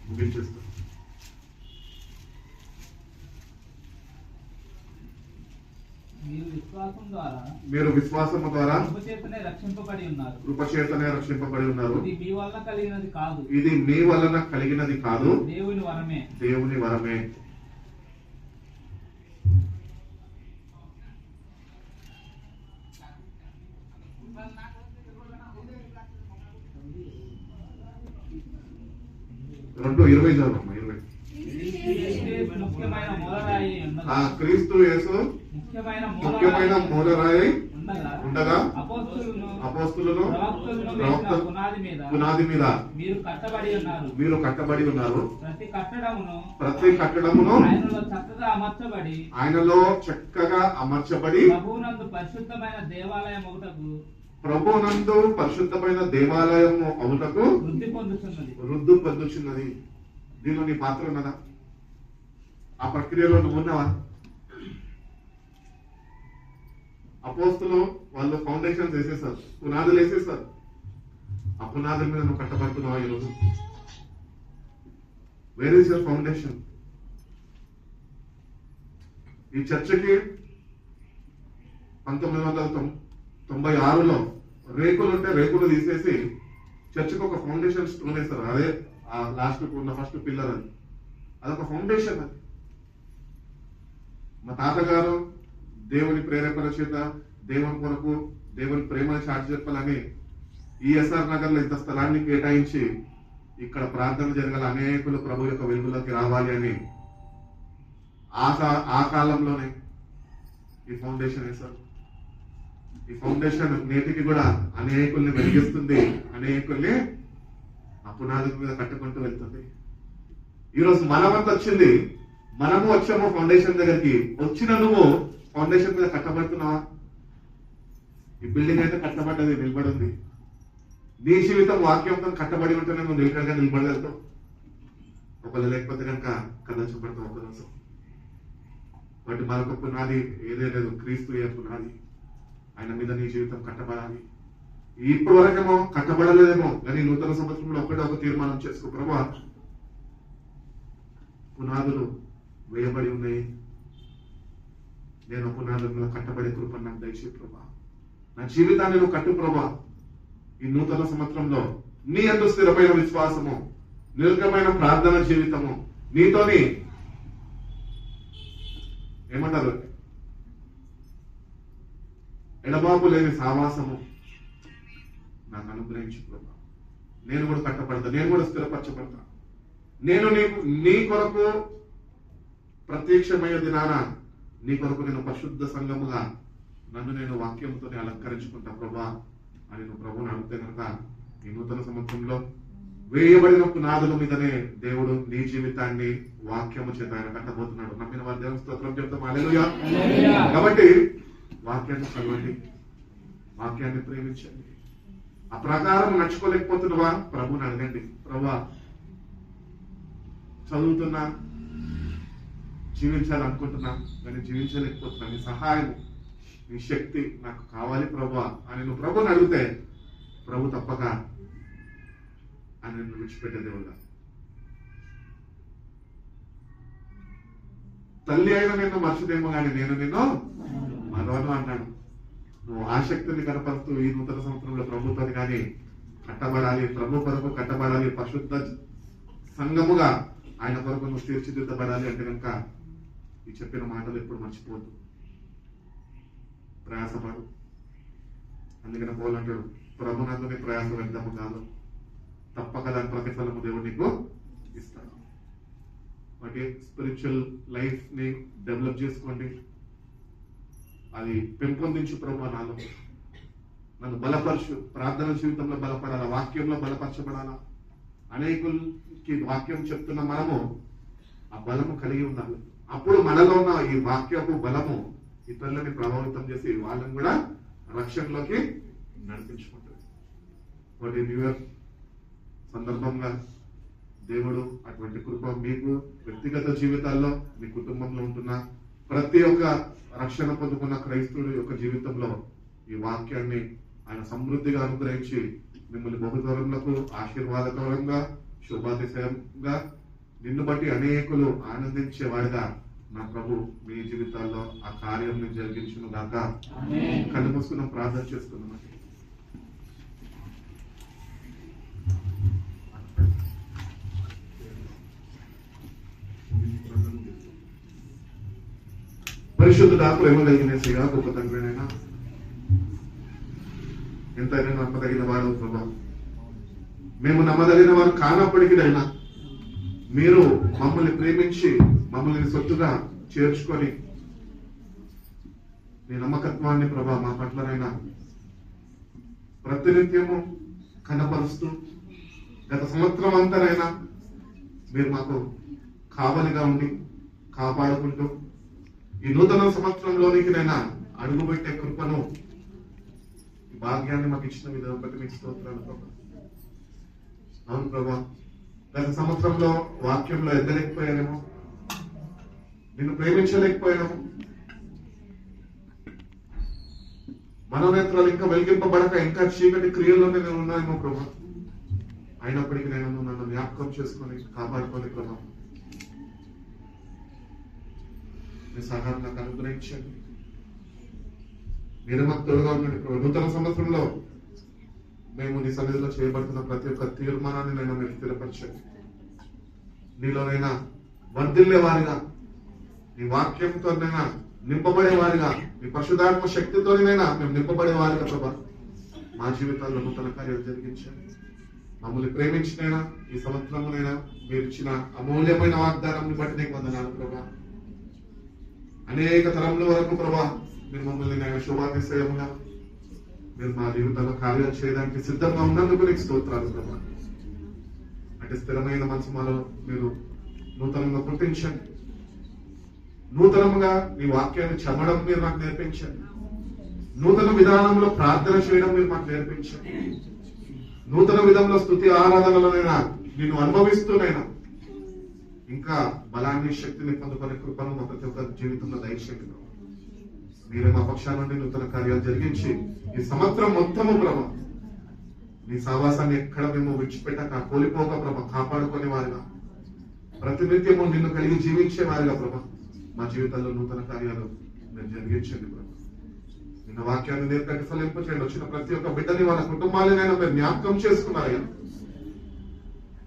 ముగించేస్తాం. మీరు విశ్వాసము ద్వారా
కృపచేతనే రక్షింపబడి ఉన్నారు.
కృపచేతనే రక్షింపబడి ఉన్నారు.
ఇది మీ వలన కలిగినది కాదు,
ఇది మీ వలన కలిగినది కాదు,
దేవుని వరమే.
దేవుని వరమే. రెండు 20 చదవమ్మా. 20
ముఖ్యమైన మూలరాయి ఉన్నది.
క్రీస్తు యేసు
ముఖ్యమైన
మూలరాయి ఉండగా
అపోస్తలులను
అపోస్తలులను
ప్రవక్తలను
పునాది మీద మీరు కట్టబడి ఉన్నారు. ప్రతి కట్టడమును ఆయనలో చక్కగా అమర్చబడి ప్రభువునందు పరిశుద్ధమైన దేవాలయము అవుటకు వృద్ధి పొందుచున్నది. దీనిలో నీ పాత్ర ఉన్నదా? ఆ ప్రక్రియలో నువ్వు ఉన్నావా? అపోస్తులు వాళ్ళు ఫౌండేషన్స్ వేసేసారు, పునాదులు వేసేసారు. ఆ పునాదుల మీద నువ్వు కట్టబడుతున్నావా ఈరోజు? Where is your foundation? ఈ చర్చకి 1996లో రేకులు ఉంటే రేకులు తీసేసి చర్చకు ఒక ఫౌండేషన్ స్టోన్ వేస్తారు. అదే ఆ లాస్ట్ ఉన్న ఫస్ట్ పిల్లర్. అది అదొక ఫౌండేషన్. అది మా తాతగారు దేవుని ప్రేరేపణ చేత దేవుని కొరకు దేవుని ప్రేమను చాటి చెప్పాలని ఈఎస్ఆర్ నగర్ లో ఇంత స్థలాన్ని కేటాయించి ఇక్కడ ప్రార్థన జరగాలి, అనేకులు ప్రభు యొక్క వెలుగులోకి రావాలి అని ఆ కాలంలోనే ఈ ఫౌండేషన్ వేశారు. ఈ ఫౌండేషన్ నేటికి కూడా అనేకుల్ని వెలిగిస్తుంది, అనేకుల్ని ఆ పునాదుల మీద కట్టుకుంటూ వెళ్తుంది. ఈరోజు మనమంతా వచ్చింది, మనము వచ్చాము ఫౌండేషన్ దగ్గరికి. వచ్చిన నువ్వు ఫౌండేషన్ మీద కట్టబడుతున్నావా? ఈ బిల్డింగ్ అయితే కట్టబడ్డది, నిలబడి ఉంది. నీ జీవితం వాక్యంతో కట్టబడి ఉంటేనే నువ్వు నిలకడగా నిలబడగలుగుతావు. ఒకళ్ళు లేకపోతే కనుక కదల్చబడతావు ఒకరోజు. వాటి మరొక పునాది ఏదే లేదు, క్రీస్తు పునాది. ఆయన మీద నీ జీవితం కట్టబడాలి. ఇప్పటి వరకేమో కట్టబడలేదేమో, కానీ నూతన సంవత్సరంలో ఒకటే ఒక తీర్మానం చేసుకో, ప్రభువా పునాదులు వేయబడి ఉన్నాయి, నేను పునాదుల మీద కట్టబడే కృపను నాకు దయచేయి ప్రభా. నా జీవితాన్ని నువ్వు కట్టు ప్రభా. ఈ నూతన సంవత్సరంలో నీ యందు స్థిరమైన విశ్వాసము, నిర్గమైన ప్రార్థన జీవితము, నీతోని ఏమంటారు ఎడబాపు లేని సావాసము నాకు అనుగ్రహించు ప్రభా. నేను కూడా కట్టబడతా, నేను కూడా స్థిరపరచబడతా. నేను నీ కొరకు ప్రత్యక్షమయ్యే దినాన నీ కొరకు నేను పరిశుద్ధ సంఘముగా నన్ను నేను వాక్యంతో అలంకరించుకుంటా ప్రభా అని నువ్వు ప్రభువుని అడిగితే కనుక ఈ నూతన సంవత్సరంలో వేయబడిన పునాదుల మీదనే దేవుడు నీ జీవితాన్ని వాక్యము చేత ఆయన కట్టబోతున్నాడు. నమ్మిన వారి దేవుని స్తోత్రం చెప్తాం. హల్లెలూయా. కాబట్టి వాక్యాన్ని చదవండి, వాక్యాన్ని ప్రేమించండి. ఆ ప్రకారం నడుచుకోలేకపోతున్నావా ప్రభుని అడగండి. ప్రభువా, చదువుతున్నా, జీవించాలనుకుంటున్నా, కానీ జీవించలేకపోతున్నా, నీ సహాయం, నీ శక్తి నాకు కావాలి ప్రభువా అని నువ్వు ప్రభుని అడిగితే ప్రభు తప్పక అని నిన్ను విడిచిపెట్టే దేవుడా. తల్లి అయినా నిన్ను మర్చిదేమో కానీ నేను నిన్ను మరవను అన్నాడు. నువ్వు ఆసక్తిని కనపరుస్తూ ఈ నూతన సంవత్సరంలో ప్రభుత్వాన్ని కానీ కట్టబడాలి, ప్రభు కొరకు కట్టబడాలి, పరిశుద్ధ సంఘముగా ఆయన కొరకు నువ్వు తీర్చిదిద్దబడాలి అంటే కనుక ఈ చెప్పిన మాటలు ఎప్పుడు మర్చిపోద్దు, ప్రయాసపడు. అందుకని పౌలు అంటాడు, ప్రభునందుని ప్రయాస వ్యర్థము కాదు, తప్పక దాని ప్రతిఫలము దేవుడు నీకు ఇస్తాడు. వాటి స్పిరిచువల్ లైఫ్ ని డెవలప్ చేసుకోండి, అది పెంపొందించు ప్రభు. నాలో నన్ను బలపరచు, ప్రార్థన జీవితంలో బలపడాలా, వాక్యంలో బలపరచబడాలా. అనేకులకి వాక్యం చెప్తున్న మనము ఆ బలము కలిగి ఉండాలి. అప్పుడు మనలో ఉన్న ఈ వాక్యపు బలము ఇతరులని ప్రభావితం చేసి వాళ్ళని కూడా రక్షణలోకి నడిపించుకుంటుంది. ఒకటి న్యూ ఇయర్ సందర్భంగా దేవుడు అటువంటి కృప మీకు వ్యక్తిగత జీవితాల్లో, మీ కుటుంబంలో ఉంటున్న ప్రతి ఒక్క రక్షణ పొందుకున్న క్రైస్తవుడి యొక్క జీవితంలో ఈ వాక్యాన్ని ఆయన సమృద్ధిగా అనుగ్రహించి మిమ్మల్ని బహుదూరములకు ఆశీర్వాదకరంగా, శుభాతిశయంగా, నిన్ను బట్టి అనేకులు ఆనందించేవాడిగా నా ప్రభు మీ జీవితాల్లో ఆ కార్యం జరిగించును గాక. కళ్ళు మూసుకున్నాం, ప్రార్థన చేసుకున్నాం. పరిశుద్ధుడా, ప్రేమ కలిగిన శ్రీగా గొప్ప తండ్రినైనా, ఎంతైనా నమ్మదగిన వాడు ప్రభా. మేము నమ్మదగిన వారు కానప్పటికీనైనా మీరు మమ్మల్ని ప్రేమించి మమ్మల్ని సొత్తుగా చేర్చుకొని నీ నమ్మకత్వాన్ని ప్రభా మా పట్లనైనా ప్రతినిత్యము కనపరుస్తూ గత సంవత్సరం అంతనైనా మీరు మాకు కావలిగా ఉండి కాపాడుకుంటూ ఈ నూతన సంవత్సరంలోనికి నైనా అడుగుపెట్టే కృపను, భాగ్యాన్ని మాకు ఇచ్చిన విధానం బట్టి మీకు స్తోత్రాలు ప్రభా. అవును ప్రభా, గత సంవత్సరంలో వాక్యంలో ఎద్దలేకపోయానేమో, నిన్ను ప్రేమించలేకపోయాము, మనోనేత్రాలు ఇంకా వెలిగింపబడక ఇంకా చీకటి క్రియల్లోనే నేను ఉన్నానేమో ప్రభా. అయినప్పటికీ నేను నన్ను జ్ఞాపకం చేసుకొని కాపాడుకోని ప్రభా. మీ సహాయం నాకు అనుగ్రహించండి, మీరు మాకు తోడుగా ఉండండి ప్రభు. నూతన సంవత్సరంలో మేము నీ సన్నిధిలో చేయబడుతున్న ప్రతి ఒక్క తీర్మానాన్ని నైనా మీరు స్థిరపరచండి. నీలోనైనా వర్ధిల్లే వారిగా, నీ వాక్యంతోనైనా నింపబడే వారిగా, నీ పరిశుద్ధాత్మ శక్తితోనైనా మేము నింపబడే వారిగా ప్రభా మా జీవితాల్లో నూతన కార్యాలు జరిగించండి. మమ్మల్ని ప్రేమించినైనా ఈ సంవత్సరమునైనా మీరు ఇచ్చిన అమూల్యమైన వాగ్దానం బట్టి నీకు వందనాలు ప్రభా. అనేక తరముల వరకు ప్రభా మీరు మమ్మల్ని నేను శుభాతిశయముగా మీరు మా జీవితంలో కార్యాలు చేయడానికి సిద్ధంగా ఉన్నందుకు నీకు స్తోత్రాలు ప్రభా. అంటే స్థిరమైన మనసు మాలో మీరు నూతనంగా పుట్టించండి. నూతనముగా నీ వాక్యాన్ని చదవడం మీరు మాకు నేర్పించండి. నూతన విధానంలో ప్రార్థన చేయడం మీరు మాకు నేర్పించండి. నూతన విధంలో స్తుతి ఆరాధనలనైనా నిన్ను అనుభవిస్తూనైనా ఇంకా బలాన్ని, శక్తిని పొందుకునే కృపను మా ప్రతి ఒక్క జీవితంలో దయచేయండి. మీరే మా పక్షాల నుండి నూతన కార్యాలు జరిగించి ఈ సంవత్సరం మొత్తము ప్రభ నీ సహవాసాన్ని ఎక్కడ మేము విడిచిపెట్టక కోల్పోక ప్రభ కాపాడుకునే వారిగా, ప్రతినిత్యము నిన్ను కలిగి జీవించే వారిగా ప్రభ మా జీవితంలో నూతన కార్యాలు మీరు జరిగించండి ప్రభు. నిన్న వాక్యాన్ని నేర్పటి ఫలింపు చేయండి. వచ్చిన ప్రతి ఒక్క బిడ్డని వాళ్ళ కుటుంబాలనైనా మీరు జ్ఞాపకం చేసుకున్నారయ్యా.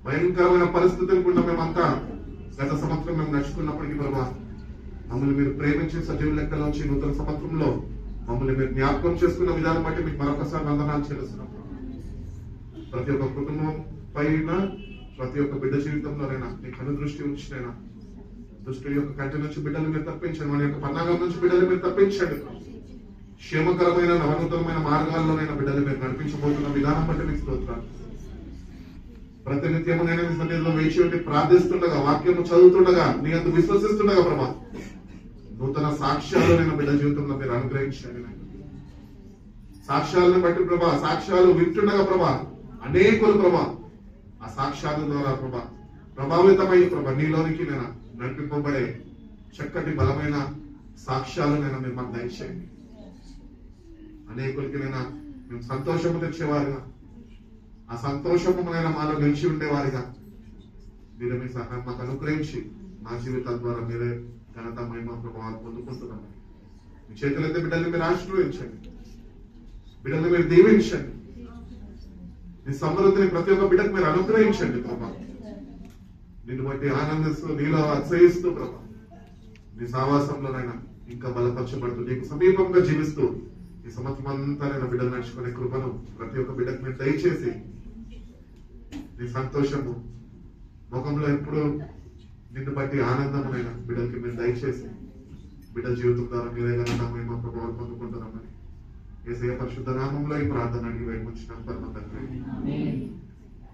భయంకరమైన పరిస్థితులు కూడా మేమంతా గత సంవత్సరం మేము నడుచుకున్నప్పటికీ ప్రభా మమ్మల్ని మీరు ప్రేమించే సజీవ లెక్కలోంచి నూతన సంవత్సరంలో మమ్మల్ని మీరు జ్ఞాపకం చేసుకున్న విధానం బట్టి మీకు మరొకసారి వందనాలు చెల్లిస్తున్నాం. ప్రతి ఒక్క కుటుంబం పైన ప్రతి ఒక్క బిడ్డ జీవితంలోనైనా మీ కను దృష్టి ఉంచినైనా దుష్టుల యొక్క కంటి నుంచి బిడ్డలు మీరు తప్పించండి. మన యొక్క పన్నాగం నుంచి బిడ్డలు మీరు తప్పించండి. క్షేమకరమైన నవనూతనమైన మార్గాల్లోనైనా బిడ్డలు మీరు నడిపించబోతున్న విధానం బట్టి మీకు స్తోత్రాలు. ప్రతినిత్యము నేను మీ సన్నిధిలో వేచి ఉండి ప్రార్థిస్తుండగా వాక్యము చదువుతుండగా నీ అందు విశ్వసిస్తుండగా ప్రభా నూతన సాక్ష్యాలు నేను బిడ్డ జీవితంలో మీరు అనుగ్రహించండి. సాక్ష్యాలను బట్టి ప్రభా సాక్ష్యాలు వింటుండగా ప్రభా అనేకులు ప్రభా ఆ సాక్ష్యాల ద్వారా ప్రభా ప్రభావితమై ప్రభా నీలోనికి నేను నడిపింపబడే చక్కటి బలమైన సాక్ష్యాలు నేను మీరు మాకు దయచేయండి. అనేకులకి నేను మేము సంతోషము తెచ్చేవారుగా ఆ సంతోషము నేను మాలో నిలిచి ఉండేవారిగా మీరు మీ సహాయం మాకు అనుగ్రహించి మా జీవితాల ద్వారా మీరే ఘనత మహిమ ప్రభావాలు పొందుకుంటున్నాం. మీ చేతులైతే బిడ్డల్ని మీరు ఆశీర్వదించండి. బిడ్డల్ని మీరు దీవించండి. మీ సమృద్ధిని ప్రతి ఒక్క బిడ్డకు మీరు అనుగ్రహించండి ప్రభా. నిన్ను బట్టి ఆనందిస్తూ నీలో అతిశయిస్తూ ప్రభా నీ సావాసంలోనైనా ఇంకా బలపరచబడుతూ నీకు సమీపంగా జీవిస్తూ ఈ సంవత్సరం అంతా నేను బిడ్డలు నడుచుకునే కృపను ప్రతి ఒక్క బిడ్డకు మీరు దయచేసి నీ సంతోషము ముఖంలో ఎప్పుడు నిన్ను బట్టి ఆనందమైన బిడ్డలకి మీరు దయచేసి బిడ్డ జీవితం ద్వారా మీరే కనుక మేము ప్రభావం పొందుకుంటున్నామని యేసయ్య పరిశుద్ధ నామంలో ఈ ప్రార్థన అడిగి వేయముంచిన పరమ తండ్రి.